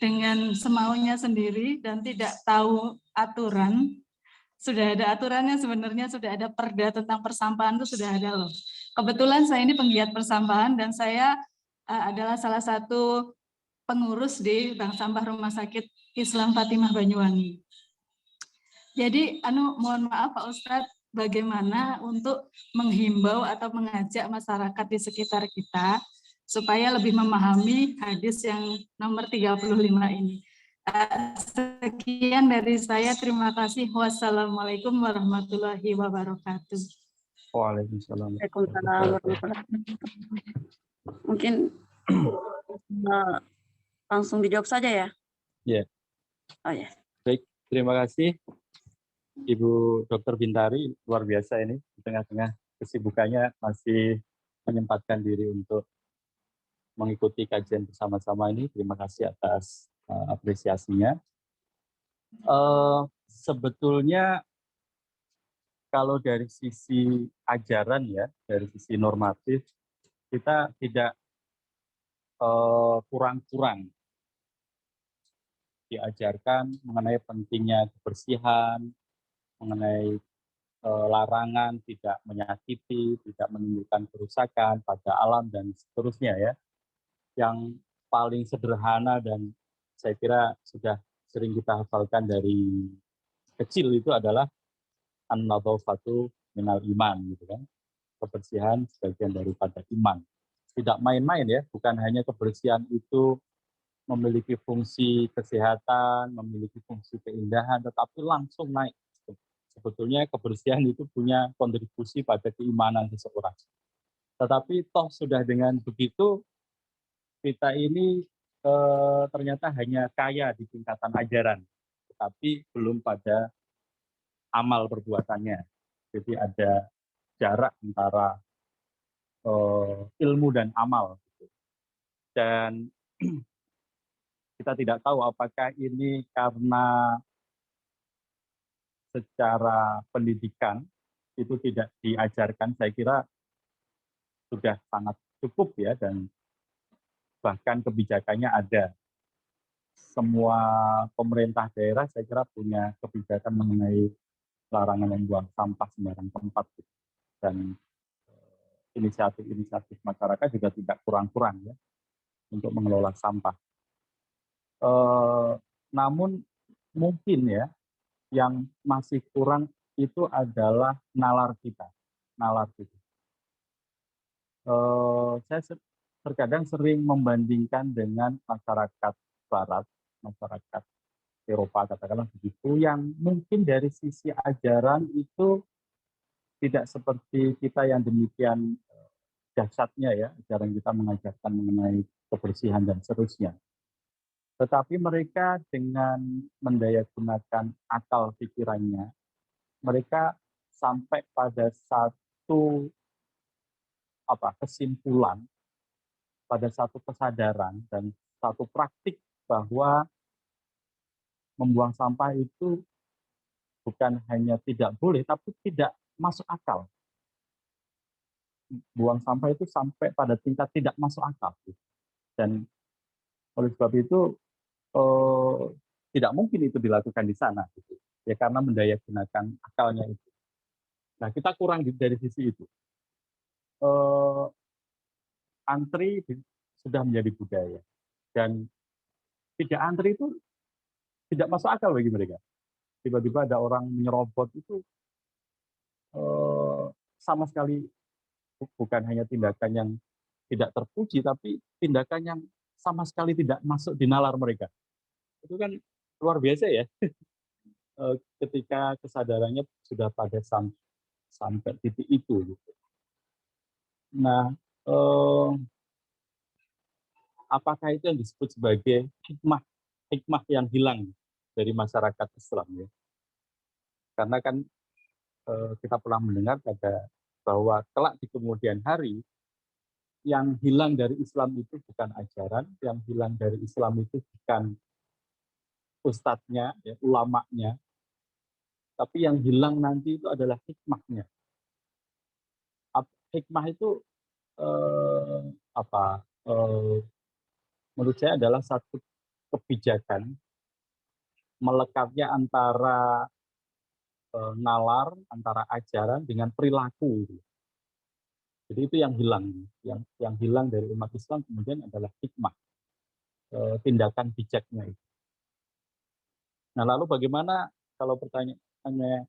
dengan semaunya sendiri dan tidak tahu aturan. Sudah ada aturannya sebenarnya, sudah ada perda tentang persampahan itu sudah ada loh. Kebetulan saya ini penggiat persampahan dan saya adalah salah satu pengurus di Bank Sampah Rumah Sakit Islam Fatimah Banyuwangi. Jadi mohon maaf Pak Ustadz, bagaimana untuk menghimbau atau mengajak masyarakat di sekitar kita supaya lebih memahami hadis yang nomor 35 ini. Sekian dari saya, terima kasih. Wassalamualaikum warahmatullahi wabarakatuh. Waalaikumsalam. Mungkin langsung dijawab saja ya. Ya. Oh ya. Baik, terima kasih Ibu Dr. Bintari, luar biasa ini di tengah-tengah kesibukannya masih menyempatkan diri untuk mengikuti kajian bersama-sama ini. Terima kasih atas apresiasinya. Sebetulnya kalau dari sisi ajaran ya, dari sisi normatif, kita tidak kurang-kurang diajarkan mengenai pentingnya kebersihan, mengenai larangan tidak menyakiti, tidak menimbulkan kerusakan pada alam dan seterusnya ya. Yang paling sederhana dan saya kira sudah sering kita hafalkan dari kecil itu adalah an-nadhafatu minal iman gitu kan. Kebersihan sebagian daripada iman. Tidak main-main ya, bukan hanya kebersihan itu memiliki fungsi kesehatan, memiliki fungsi keindahan, tetapi langsung naik. Sebetulnya kebersihan itu punya kontribusi pada keimanan seseorang. Tetapi toh sudah dengan begitu, kita ini ternyata hanya kaya di tingkatan ajaran, tetapi belum pada amal perbuatannya. Jadi ada jarak antara ilmu dan amal. Dan kita tidak tahu apakah ini karena secara pendidikan itu tidak diajarkan. Saya kira sudah sangat cukup ya, dan bahkan kebijakannya ada. Semua pemerintah daerah saya kira punya kebijakan mengenai larangan membuang sampah sembarang tempat. Dan inisiatif-inisiatif masyarakat juga tidak kurang-kurang ya untuk mengelola sampah. Namun mungkin ya yang masih kurang itu adalah nalar kita. Saya terkadang sering membandingkan dengan masyarakat Barat, masyarakat Eropa katakanlah begitu, yang mungkin dari sisi ajaran itu tidak seperti kita yang demikian dahsyatnya ya, ajaran kita mengajarkan mengenai kebersihan dan seterusnya. Tetapi mereka dengan mendayagunakan akal pikirannya, mereka sampai pada satu kesimpulan, pada satu kesadaran dan satu praktik bahwa membuang sampah itu bukan hanya tidak boleh, tapi tidak masuk akal. Buang sampah itu sampai pada tingkat tidak masuk akal. Dan oleh sebab itu tidak mungkin itu dilakukan di sana. Ya karena mendayagunakan akalnya itu. Nah kita kurang dari sisi itu. Antri sudah menjadi budaya. Dan tidak antri itu tidak masuk akal bagi mereka. Tiba-tiba ada orang menyerobot itu sama sekali bukan hanya tindakan yang tidak terpuji, tapi tindakan yang sama sekali tidak masuk di nalar mereka. Itu kan luar biasa ya. Ketika kesadarannya sudah pada sampai titik itu. Nah, apakah itu yang disebut sebagai hikmah yang hilang dari masyarakat Islam ya? Karena kan kita pernah mendengar bahwa kelak di kemudian hari yang hilang dari Islam itu bukan ajaran, yang hilang dari Islam itu bukan ustadznya, ya, ulamanya, tapi yang hilang nanti itu adalah hikmahnya. Hikmah itu menurut saya adalah satu kebijakan melekatnya antara nalar, antara ajaran dengan perilaku. Jadi itu yang hilang. Yang hilang dari umat Islam kemudian adalah hikmah, tindakan bijaknya itu. Nah lalu bagaimana kalau pertanyaannya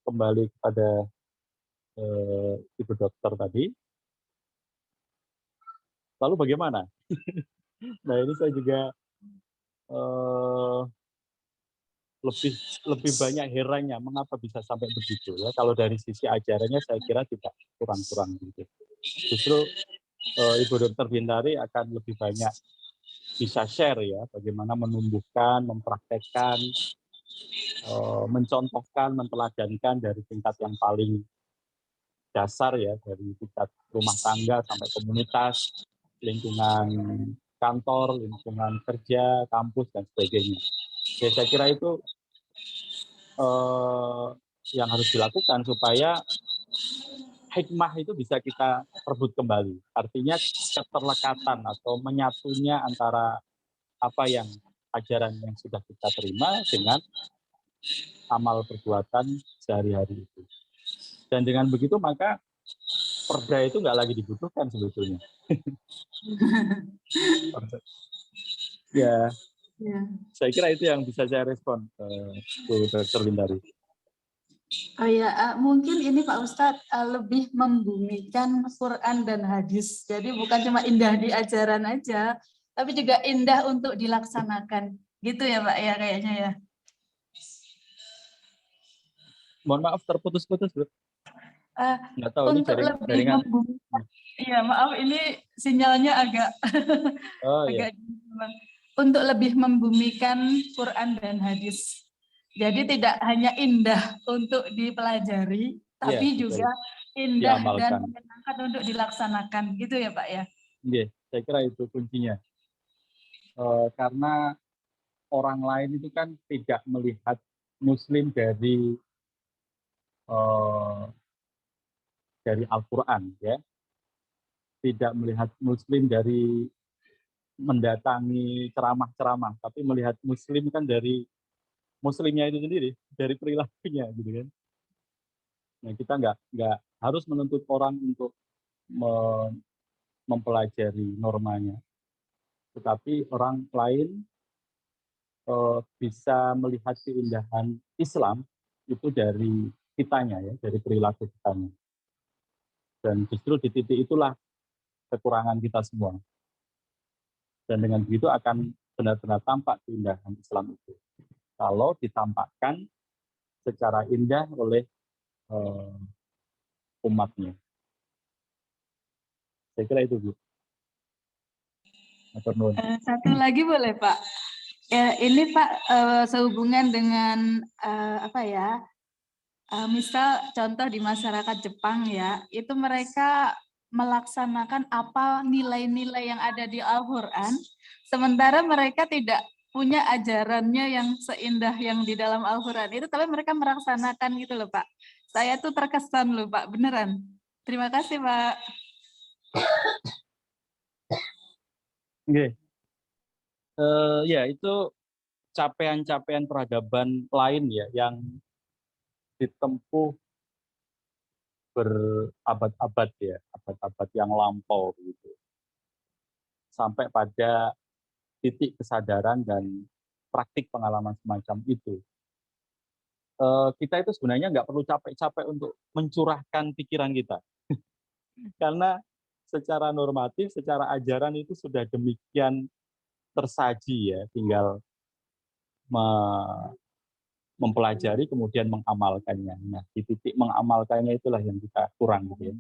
kembali kepada Ibu Dokter tadi, lalu bagaimana? Nah ini saya juga lebih banyak herannya mengapa bisa sampai begitu ya. Kalau dari sisi ajarannya saya kira tidak kurang-kurang gitu. Justru Ibu Dr. Bintari akan lebih banyak bisa share ya, bagaimana menumbuhkan, mempraktekkan, mencontohkan, menteladankan dari tingkat yang paling dasar ya, dari tingkat rumah tangga sampai komunitas, lingkungan kantor, lingkungan kerja, kampus, dan sebagainya. Ya, saya kira itu yang harus dilakukan supaya hikmah itu bisa kita rebut kembali. Artinya keterlekatan atau menyatunya antara apa yang ajaran yang sudah kita terima dengan amal perbuatan sehari-hari itu. Dan dengan begitu maka perda itu nggak lagi dibutuhkan sebetulnya. Ya, Ya. saya kira itu yang bisa saya respon, Bu Dr. Bintari. Oh ya, mungkin ini Pak Ustadz lebih membumikan Quran dan hadis. Jadi bukan cuma indah di ajaran aja, tapi juga indah untuk dilaksanakan. Gitu ya Pak ya kayaknya ya. Mohon maaf terputus-putus, Bu. Eh, Nggak tahu ini untuk lebih jaringan. membumikan. Iya, maaf ini sinyalnya agak Oh ya. agak untuk lebih membumikan Quran dan hadis. Jadi tidak hanya indah untuk dipelajari, Iya, tapi betul. juga indah dan Diamalkan. menyenangkan untuk dilaksanakan, gitu ya Pak ya? Iya, saya kira itu kuncinya. Karena orang lain itu kan tidak melihat Muslim dari Al-Quran, ya, tidak melihat Muslim dari mendatangi ceramah-ceramah, tapi melihat Muslim kan dari Muslimnya itu sendiri, dari perilakunya, gitu kan. Nah, kita nggak harus menuntut orang untuk mempelajari normanya, tetapi orang lain bisa melihat keindahan Islam itu dari kitanya ya, dari perilaku kitanya. Dan justru di titik itulah kekurangan kita semua. Dan dengan begitu akan benar-benar tampak keindahan Islam itu. Kalau ditampakkan secara indah oleh umatnya. Saya kira itu, Bu. Satu lagi boleh Pak? Ya, ini Pak sehubungan dengan apa ya? Misal contoh di masyarakat Jepang ya, itu mereka melaksanakan apa nilai-nilai yang ada di Al-Quran, sementara mereka tidak punya ajarannya yang seindah yang di dalam Al-Quran itu, tapi mereka melaksanakan gitu loh Pak. Saya tuh terkesan loh Pak, beneran. Terima kasih Pak. Oke. Ya, itu capaian-capaian peradaban lain ya yang ditempuh berabad-abad ya, abad-abad yang lampau gitu. Sampai pada titik kesadaran dan praktik pengalaman semacam itu. Kita itu sebenarnya nggak perlu capek-capek untuk mencurahkan pikiran kita. Karena secara normatif, secara ajaran itu sudah demikian tersaji ya, tinggal mempelajari kemudian mengamalkannya. Nah, di titik mengamalkannya itulah yang kita kurang gitu ya.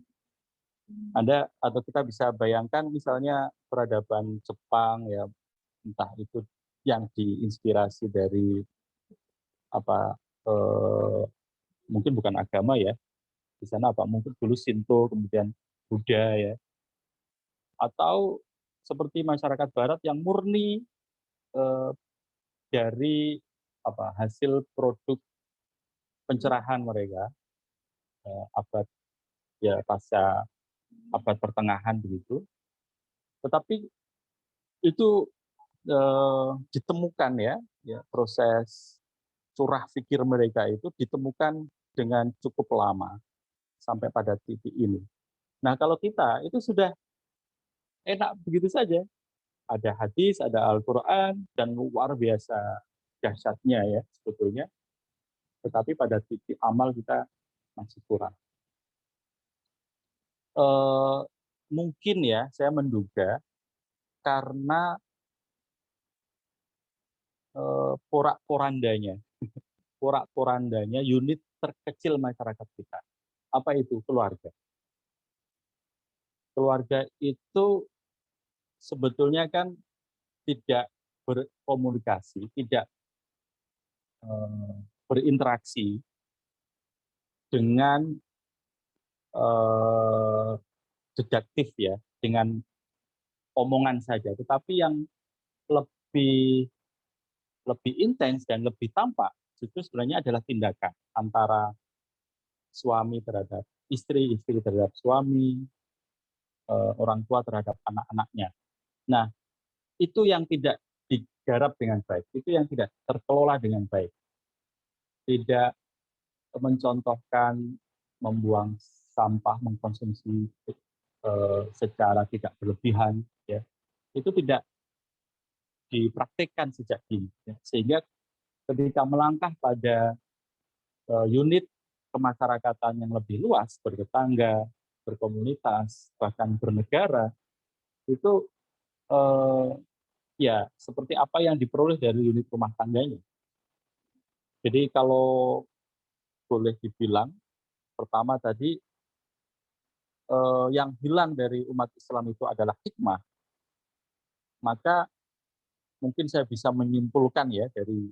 Anda atau kita bisa bayangkan misalnya peradaban Jepang ya, entah itu yang diinspirasi dari apa mungkin bukan agama ya, di sana apa mungkin dulu Shinto kemudian Buddha ya, atau seperti masyarakat Barat yang murni dari apa hasil produk pencerahan mereka abad ya pasca abad pertengahan begitu, tetapi itu ditemukan ya proses curah pikir mereka itu ditemukan dengan cukup lama sampai pada titik ini. Nah, kalau kita itu sudah enak begitu saja. Ada hadis, ada Al-Quran, dan luar biasa dahsyatnya ya sebetulnya. Tetapi pada titik amal kita masih kurang. Mungkin ya, saya menduga karena porak-porandanya unit terkecil masyarakat kita. Apa itu? Keluarga. keluarga itu sebetulnya kan tidak berkomunikasi, tidak berinteraksi dengan deduktif ya, dengan omongan saja, tetapi yang lebih intens dan lebih tampak justru sebenarnya adalah tindakan antara suami terhadap istri, istri terhadap suami, orang tua terhadap anak-anaknya. Nah, itu yang tidak digarap dengan baik, itu yang tidak terkelola dengan baik. Tidak mencontohkan membuang sampah, mengkonsumsi secara tidak berlebihan, ya, itu tidak dipraktikkan sejak dini, ya. Sehingga ketika melangkah pada unit kemasyarakatan yang lebih luas, bertetangga, berkomunitas, bahkan bernegara, itu ya seperti apa yang diperoleh dari unit rumah tangganya. Jadi kalau boleh dibilang, pertama tadi yang hilang dari umat Islam itu adalah hikmah, maka mungkin saya bisa menyimpulkan ya dari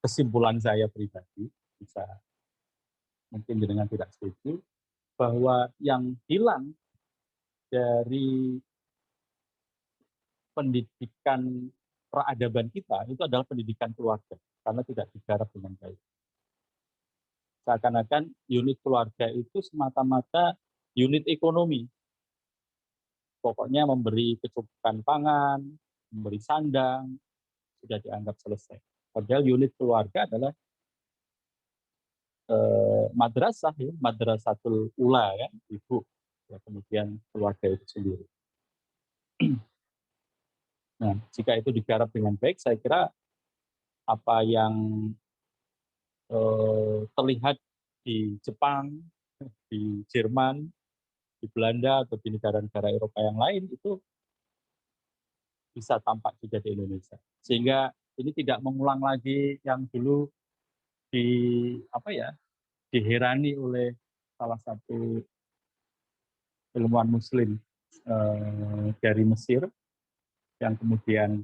kesimpulan saya pribadi, bisa mungkin dengan tidak setuju, bahwa yang hilang dari pendidikan peradaban kita itu adalah pendidikan keluarga, karena tidak digarap dengan baik. Seakan-akan unit keluarga itu semata-mata unit ekonomi. Pokoknya memberi kecukupan pangan, memberi sandang, sudah dianggap selesai. Padahal unit keluarga adalah madrasah, ya, madrasatul ula, kan, ibu, ya, kemudian keluarga itu sendiri. Nah, jika itu digarap dengan baik, saya kira apa yang terlihat di Jepang, di Jerman, di Belanda, atau di negara-negara Eropa yang lain itu bisa tampak juga di Indonesia. Sehingga ini tidak mengulang lagi yang dulu diherani oleh salah satu ilmuwan Muslim dari Mesir yang kemudian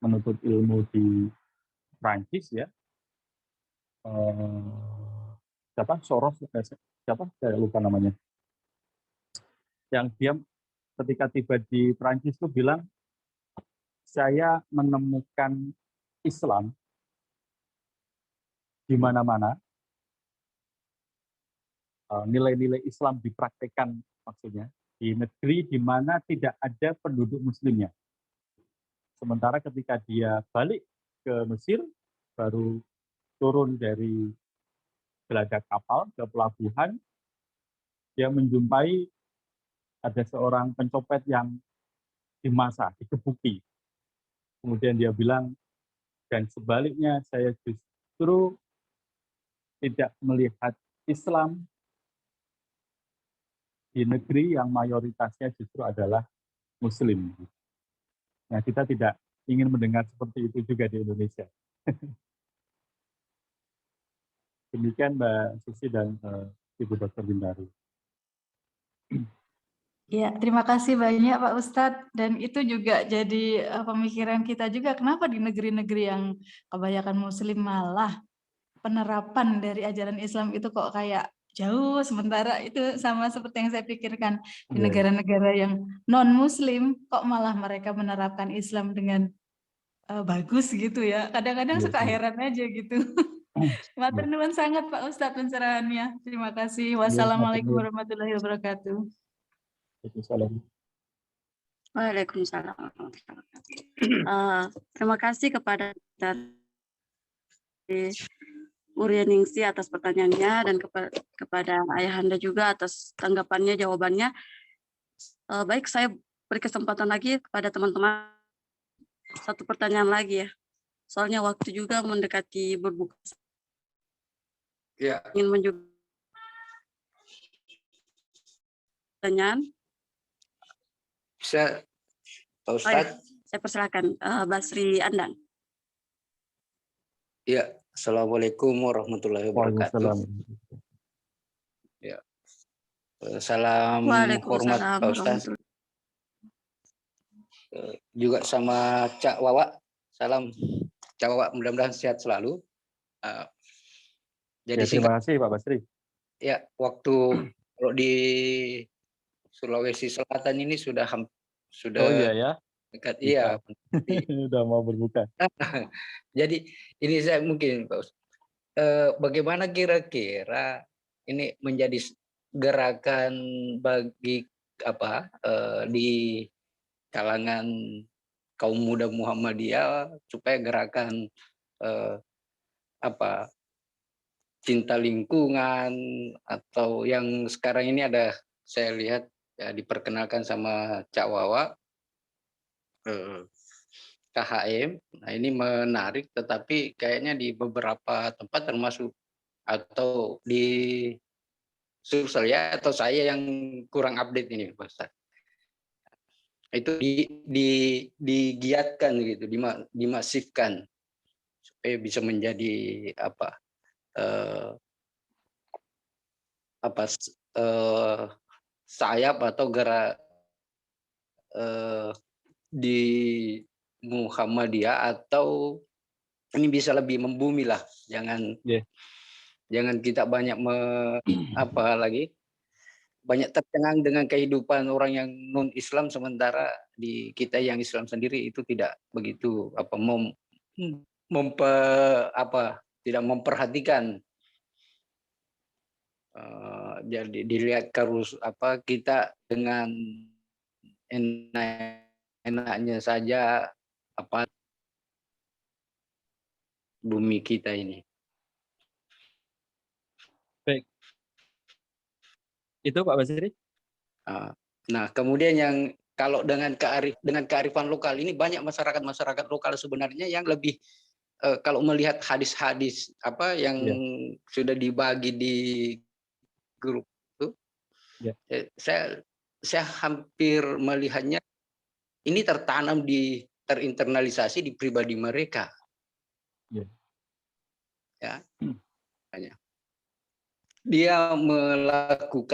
menuntut ilmu di Prancis, ya. Soros, saya lupa namanya. Yang dia ketika tiba di Prancis itu bilang, saya menemukan Islam di mana-mana, nilai-nilai Islam dipraktekkan, maksudnya di negeri di mana tidak ada penduduk muslimnya. Sementara ketika dia balik ke Mesir, baru turun dari geladak kapal ke pelabuhan, dia menjumpai ada seorang pencopet yang dimasa, dikebuki. Kemudian dia bilang, dan sebaliknya saya justru tidak melihat Islam di negeri yang mayoritasnya justru adalah Muslim. Nah, kita tidak ingin mendengar seperti itu juga di Indonesia. Demikian Mbak Susi dan Ibu Dr. Bindari. Ya, terima kasih banyak Pak Ustadz. Dan itu juga jadi pemikiran kita juga, kenapa di negeri-negeri yang kebanyakan Muslim malah penerapan dari ajaran Islam itu kok kayak jauh, sementara itu sama seperti yang saya pikirkan di negara-negara yang non-Muslim, kok malah mereka menerapkan Islam dengan bagus gitu ya. Kadang-kadang suka heran aja gitu. Matur nuwun sangat Pak Ustadz pencerahannya. Terima kasih. Wassalamualaikum warahmatullahi wabarakatuh. Waalaikumsalam. Terima kasih kepada Urianingsi atas pertanyaannya dan kepada Ayahanda juga atas tanggapannya, jawabannya. Baik, saya beri kesempatan lagi kepada teman-teman. Satu pertanyaan lagi ya. Soalnya waktu juga mendekati berbuka. Ya. Ingin menjawab pertanyaan. Bisa, Pak Ustadz? Saya persilakan Basri Andang. Ya, Assalamualaikum warahmatullahi wabarakatuh. Ya. Salam hormat Waalaikumsalam Pak Ustadz. warahmatullahi. Juga sama Cak Wawa. Salam Cak Wawa, mudah-mudahan sehat selalu. Jadi Ya, terima kasih Pak Basri. ya, waktu kalau di Sulawesi Selatan ini sudah Oh iya ya, dekat, bisa. iya. Udah mau berbuka. Jadi ini saya mungkin Pak Ustadz, bagaimana kira-kira ini menjadi gerakan bagi apa di kalangan kaum muda Muhammadiyah supaya gerakan apa cinta lingkungan atau yang sekarang ini ada saya lihat ya, diperkenalkan sama Cak Wawa KHM. Nah, ini menarik, tetapi kayaknya di beberapa tempat termasuk atau di Sulsel ya, atau saya yang kurang update ini Pak Ustadz. Itu digiatkan gitu, dimasifkan supaya bisa menjadi apa sayap atau gerak di Muhammadiyah, atau ini bisa lebih membumi lah, jangan kita banyak banyak tercengang dengan kehidupan orang yang non Islam, sementara di kita yang Islam sendiri itu tidak begitu tidak memperhatikan. Jadi dilihat kita dengan enaknya saja bumi kita ini. Baik. Itu Pak Basri. Nah, kemudian yang kalau dengan kearifan lokal ini, banyak masyarakat lokal sebenarnya yang lebih kalau melihat hadis-hadis yang sudah dibagi di grup itu, saya hampir melihatnya ini terinternalisasi di pribadi mereka. Ya, dia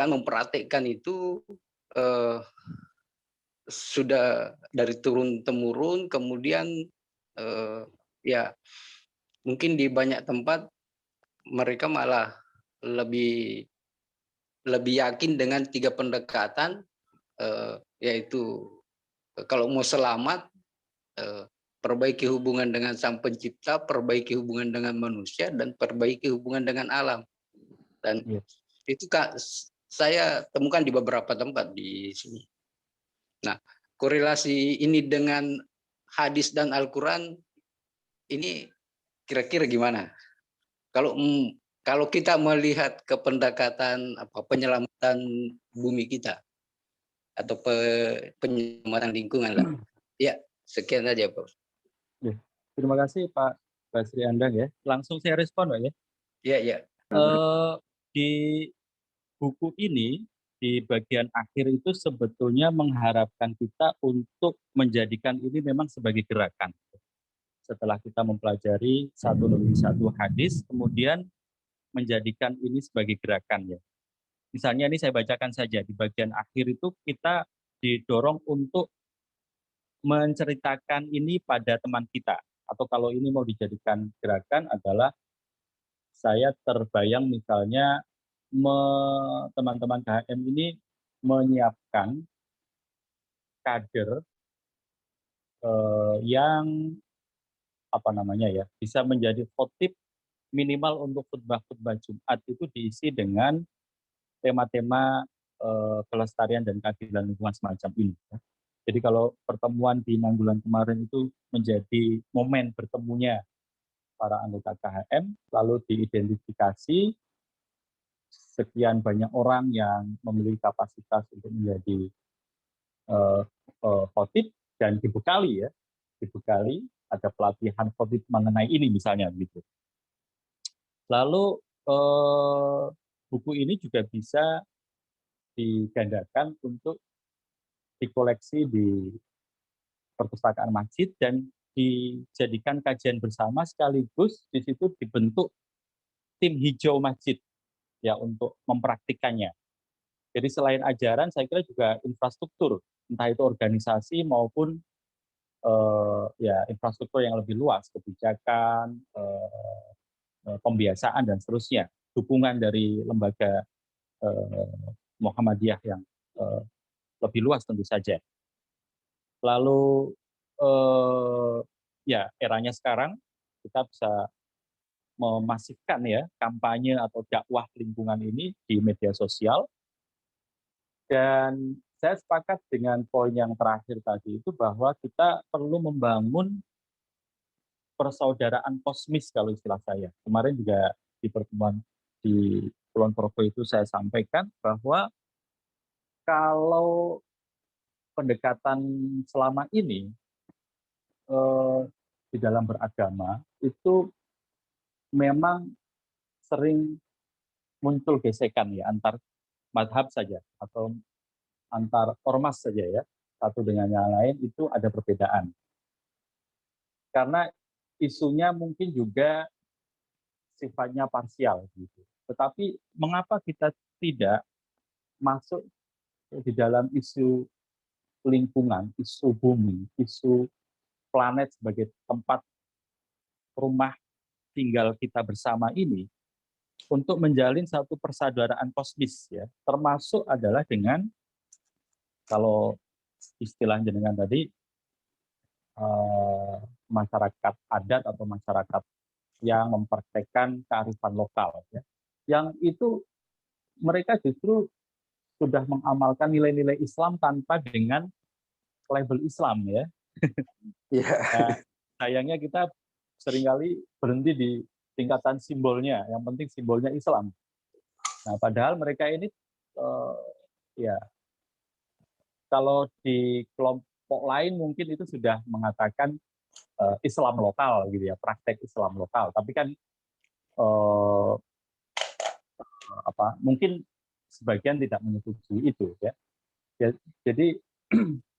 mempraktekkan itu sudah dari turun temurun, kemudian ya mungkin di banyak tempat mereka malah lebih yakin dengan 3 pendekatan, yaitu kalau mau selamat, perbaiki hubungan dengan Sang Pencipta, perbaiki hubungan dengan manusia, dan perbaiki hubungan dengan alam. Dan itu saya temukan di beberapa tempat di sini. Nah, korelasi ini dengan hadis dan Al-Quran ini kira-kira gimana? Kalau kita melihat ke pendekatan penyelamatan bumi kita atau penyelamatan lingkungan lah. Ya, sekian saja Pak. Terima kasih Pak Basri Andang ya. Langsung saya respon Pak ya. Iya. Di buku ini di bagian akhir itu sebetulnya mengharapkan kita untuk menjadikan ini memang sebagai gerakan. Setelah kita mempelajari satu demi satu hadis, kemudian menjadikan ini sebagai gerakan ya. Misalnya ini saya bacakan saja, di bagian akhir itu kita didorong untuk menceritakan ini pada teman kita, atau kalau ini mau dijadikan gerakan adalah saya terbayang misalnya teman-teman KHM ini menyiapkan kader yang bisa menjadi khotib minimal untuk khutbah-khutbah Jumat itu diisi dengan tema-tema kelestarian dan keadilan lingkungan semacam ini. Jadi kalau pertemuan di Nanggulan kemarin itu menjadi momen bertemunya para anggota KHM, lalu diidentifikasi sekian banyak orang yang memiliki kapasitas untuk menjadi khotib dan dibekali ada pelatihan khotib mengenai ini misalnya gitu. Lalu buku ini juga bisa digandakan untuk dikoleksi di perpustakaan masjid dan dijadikan kajian bersama, sekaligus di situ dibentuk tim hijau masjid ya untuk mempraktikannya. Jadi selain ajaran, saya kira juga infrastruktur, entah itu organisasi maupun ya infrastruktur yang lebih luas, kebijakan, pembiasaan dan seterusnya, dukungan dari lembaga Muhammadiyah yang lebih luas tentu saja. Lalu ya eranya sekarang kita bisa memasifkan ya kampanye atau dakwah lingkungan ini di media sosial. Dan saya sepakat dengan poin yang terakhir tadi itu bahwa kita perlu membangun persaudaraan kosmis kalau istilah saya. Kemarin juga di pertemuan di Kulon Progo itu saya sampaikan bahwa kalau pendekatan selama ini di dalam beragama itu memang sering muncul gesekan ya antar madhab saja atau antar ormas saja ya, satu dengan yang lain itu ada perbedaan. Karena isunya mungkin juga sifatnya parsial gitu. Tetapi mengapa kita tidak masuk di dalam isu lingkungan, isu bumi, isu planet sebagai tempat rumah tinggal kita bersama ini untuk menjalin satu persaudaraan kosmis ya, termasuk adalah dengan kalau istilah jenengan tadi masyarakat adat atau masyarakat yang mempraktekkan kearifan lokal ya. Yang itu mereka justru sudah mengamalkan nilai-nilai Islam tanpa dengan label Islam ya. Nah, sayangnya kita seringkali berhenti di tingkatan simbolnya, yang penting simbolnya Islam. Nah, padahal mereka ini ya kalau di kelompok lain mungkin itu sudah mengatakan Islam lokal gitu ya, praktek Islam lokal. Tapi kan mungkin sebagian tidak menyetujui itu ya. Jadi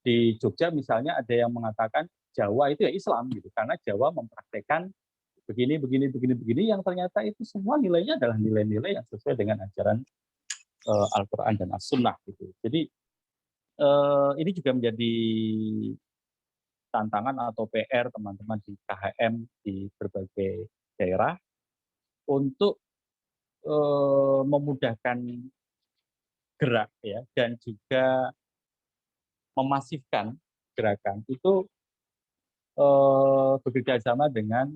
di Jogja misalnya ada yang mengatakan Jawa itu ya Islam gitu, karena Jawa mempraktekkan begini yang ternyata itu semua nilainya adalah nilai-nilai yang sesuai dengan ajaran Al-Quran dan As-Sunnah gitu. Jadi ini juga menjadi tantangan atau PR teman-teman di KHM di berbagai daerah untuk memudahkan gerak ya dan juga memasifkan gerakan itu bekerja sama dengan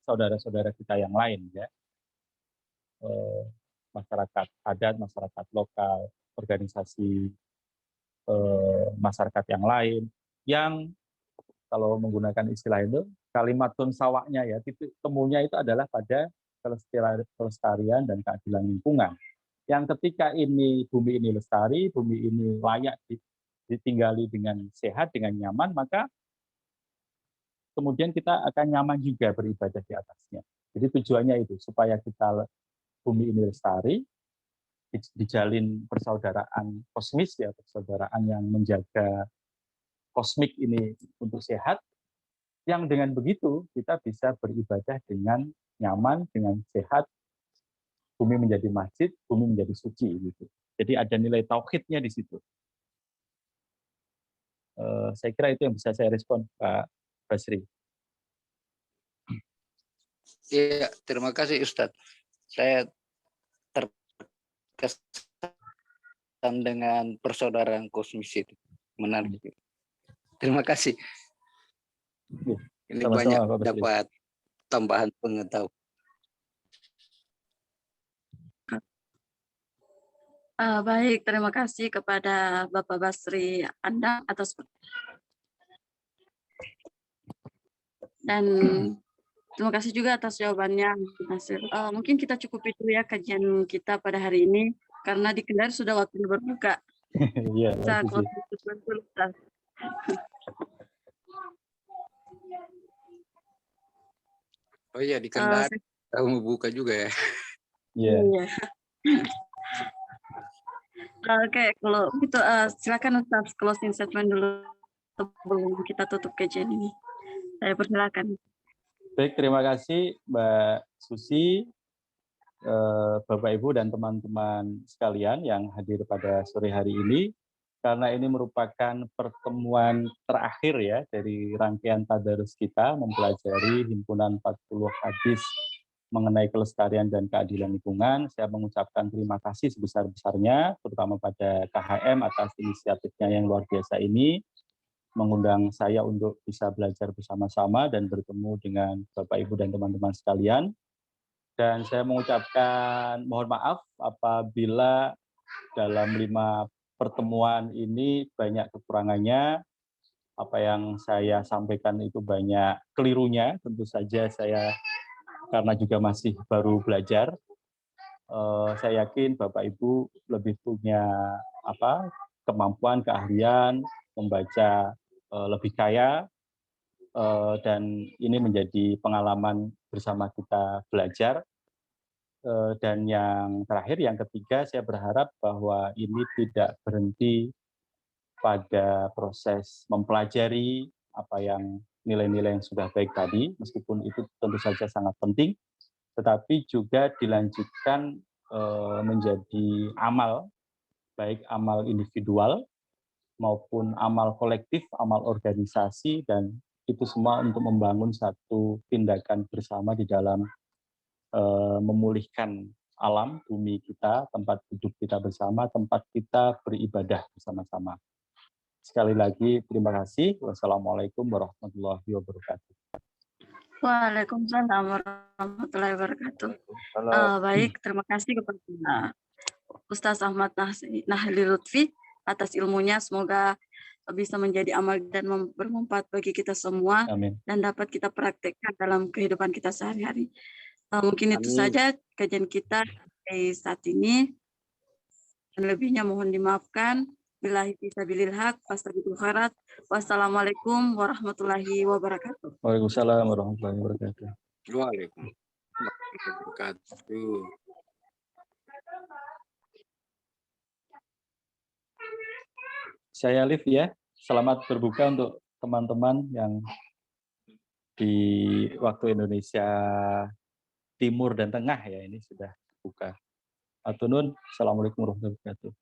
saudara-saudara kita yang lain ya, masyarakat adat, masyarakat lokal, organisasi masyarakat yang lain yang kalau menggunakan istilah itu kalimatun sawaknya ya, titik temunya itu adalah pada kelestarian dan keadilan lingkungan. Yang ketika ini bumi ini lestari, bumi ini layak ditinggali dengan sehat, dengan nyaman, maka kemudian kita akan nyaman juga beribadah di atasnya. Jadi tujuannya itu supaya kita bumi ini lestari, dijalin persaudaraan kosmis ya, persaudaraan yang menjaga kosmik ini untuk sehat, yang dengan begitu kita bisa beribadah dengan nyaman, dengan sehat, bumi menjadi masjid, bumi menjadi suci gitu. Jadi ada nilai tauhidnya di situ. Saya kira itu yang bisa saya respon, Pak Basri. Iya, terima kasih Ustadz. Saya terkesan dengan persaudaraan kosmis itu. Menarik. Terima kasih. Ini Sama-sama, banyak Pak Basri. dapat tambahan pengetahuan. Baik, terima kasih kepada Bapak Basri Andang atas dan terima kasih juga atas jawabannya, Nasir. Mungkin kita cukupi dulu ya kajian kita pada hari ini karena di Kendari sudah waktunya berbuka. Iya, Bisa bagus sih. closing. Oh iya, di Kendari mau buka juga ya. Iya. Oke, kalau gitu silakan Ustaz closing statement dulu sebelum kita tutup kajian ini. Saya persilakan. Baik, terima kasih Mbak Susi Bapak Ibu dan teman-teman sekalian yang hadir pada sore hari ini, karena ini merupakan pertemuan terakhir ya dari rangkaian tadarus kita mempelajari himpunan 40 hadis mengenai kelestarian dan keadilan lingkungan. Saya mengucapkan terima kasih sebesar-besarnya, terutama pada KHM atas inisiatifnya yang luar biasa ini, mengundang saya untuk bisa belajar bersama-sama dan bertemu dengan Bapak Ibu dan teman-teman sekalian. Dan saya mengucapkan mohon maaf apabila dalam 5 pertemuan ini banyak kekurangannya. Apa yang saya sampaikan itu banyak kelirunya. Tentu saja saya karena juga masih baru belajar. Saya yakin Bapak Ibu lebih punya kemampuan, keahlian, membaca lebih kaya, dan ini menjadi pengalaman bersama kita belajar. Dan yang terakhir, yang ketiga, saya berharap bahwa ini tidak berhenti pada proses mempelajari apa yang nilai-nilai yang sudah baik tadi, meskipun itu tentu saja sangat penting, tetapi juga dilanjutkan menjadi amal, baik amal individual maupun amal kolektif, amal organisasi, dan itu semua untuk membangun satu tindakan bersama di dalam memulihkan alam, bumi kita, tempat hidup kita bersama, tempat kita beribadah bersama-sama. Sekali lagi, terima kasih. Wassalamualaikum warahmatullahi wabarakatuh. Waalaikumsalam warahmatullahi wabarakatuh. Baik, terima kasih kepada Ustaz Ahmad Nahli Lutfi atas ilmunya. Semoga bisa menjadi amal dan bermanfaat bagi kita semua. Amin. Dan dapat kita praktekkan dalam kehidupan kita sehari-hari. Mungkin itu saja kajian kita saat ini. Dan lebihnya mohon dimaafkan. Billahi fisabilil haq, fastabiqul khairat. Wassalamualaikum warahmatullahi wabarakatuh. Waalaikumsalam warahmatullahi wabarakatuh. Waalaikumsalam warahmatullahi wabarakatuh. Saya Liv ya. Selamat berbuka untuk teman-teman yang di waktu Indonesia Timur dan Tengah ya, ini sudah buka. Atunun, Assalamualaikum warahmatullahi wabarakatuh.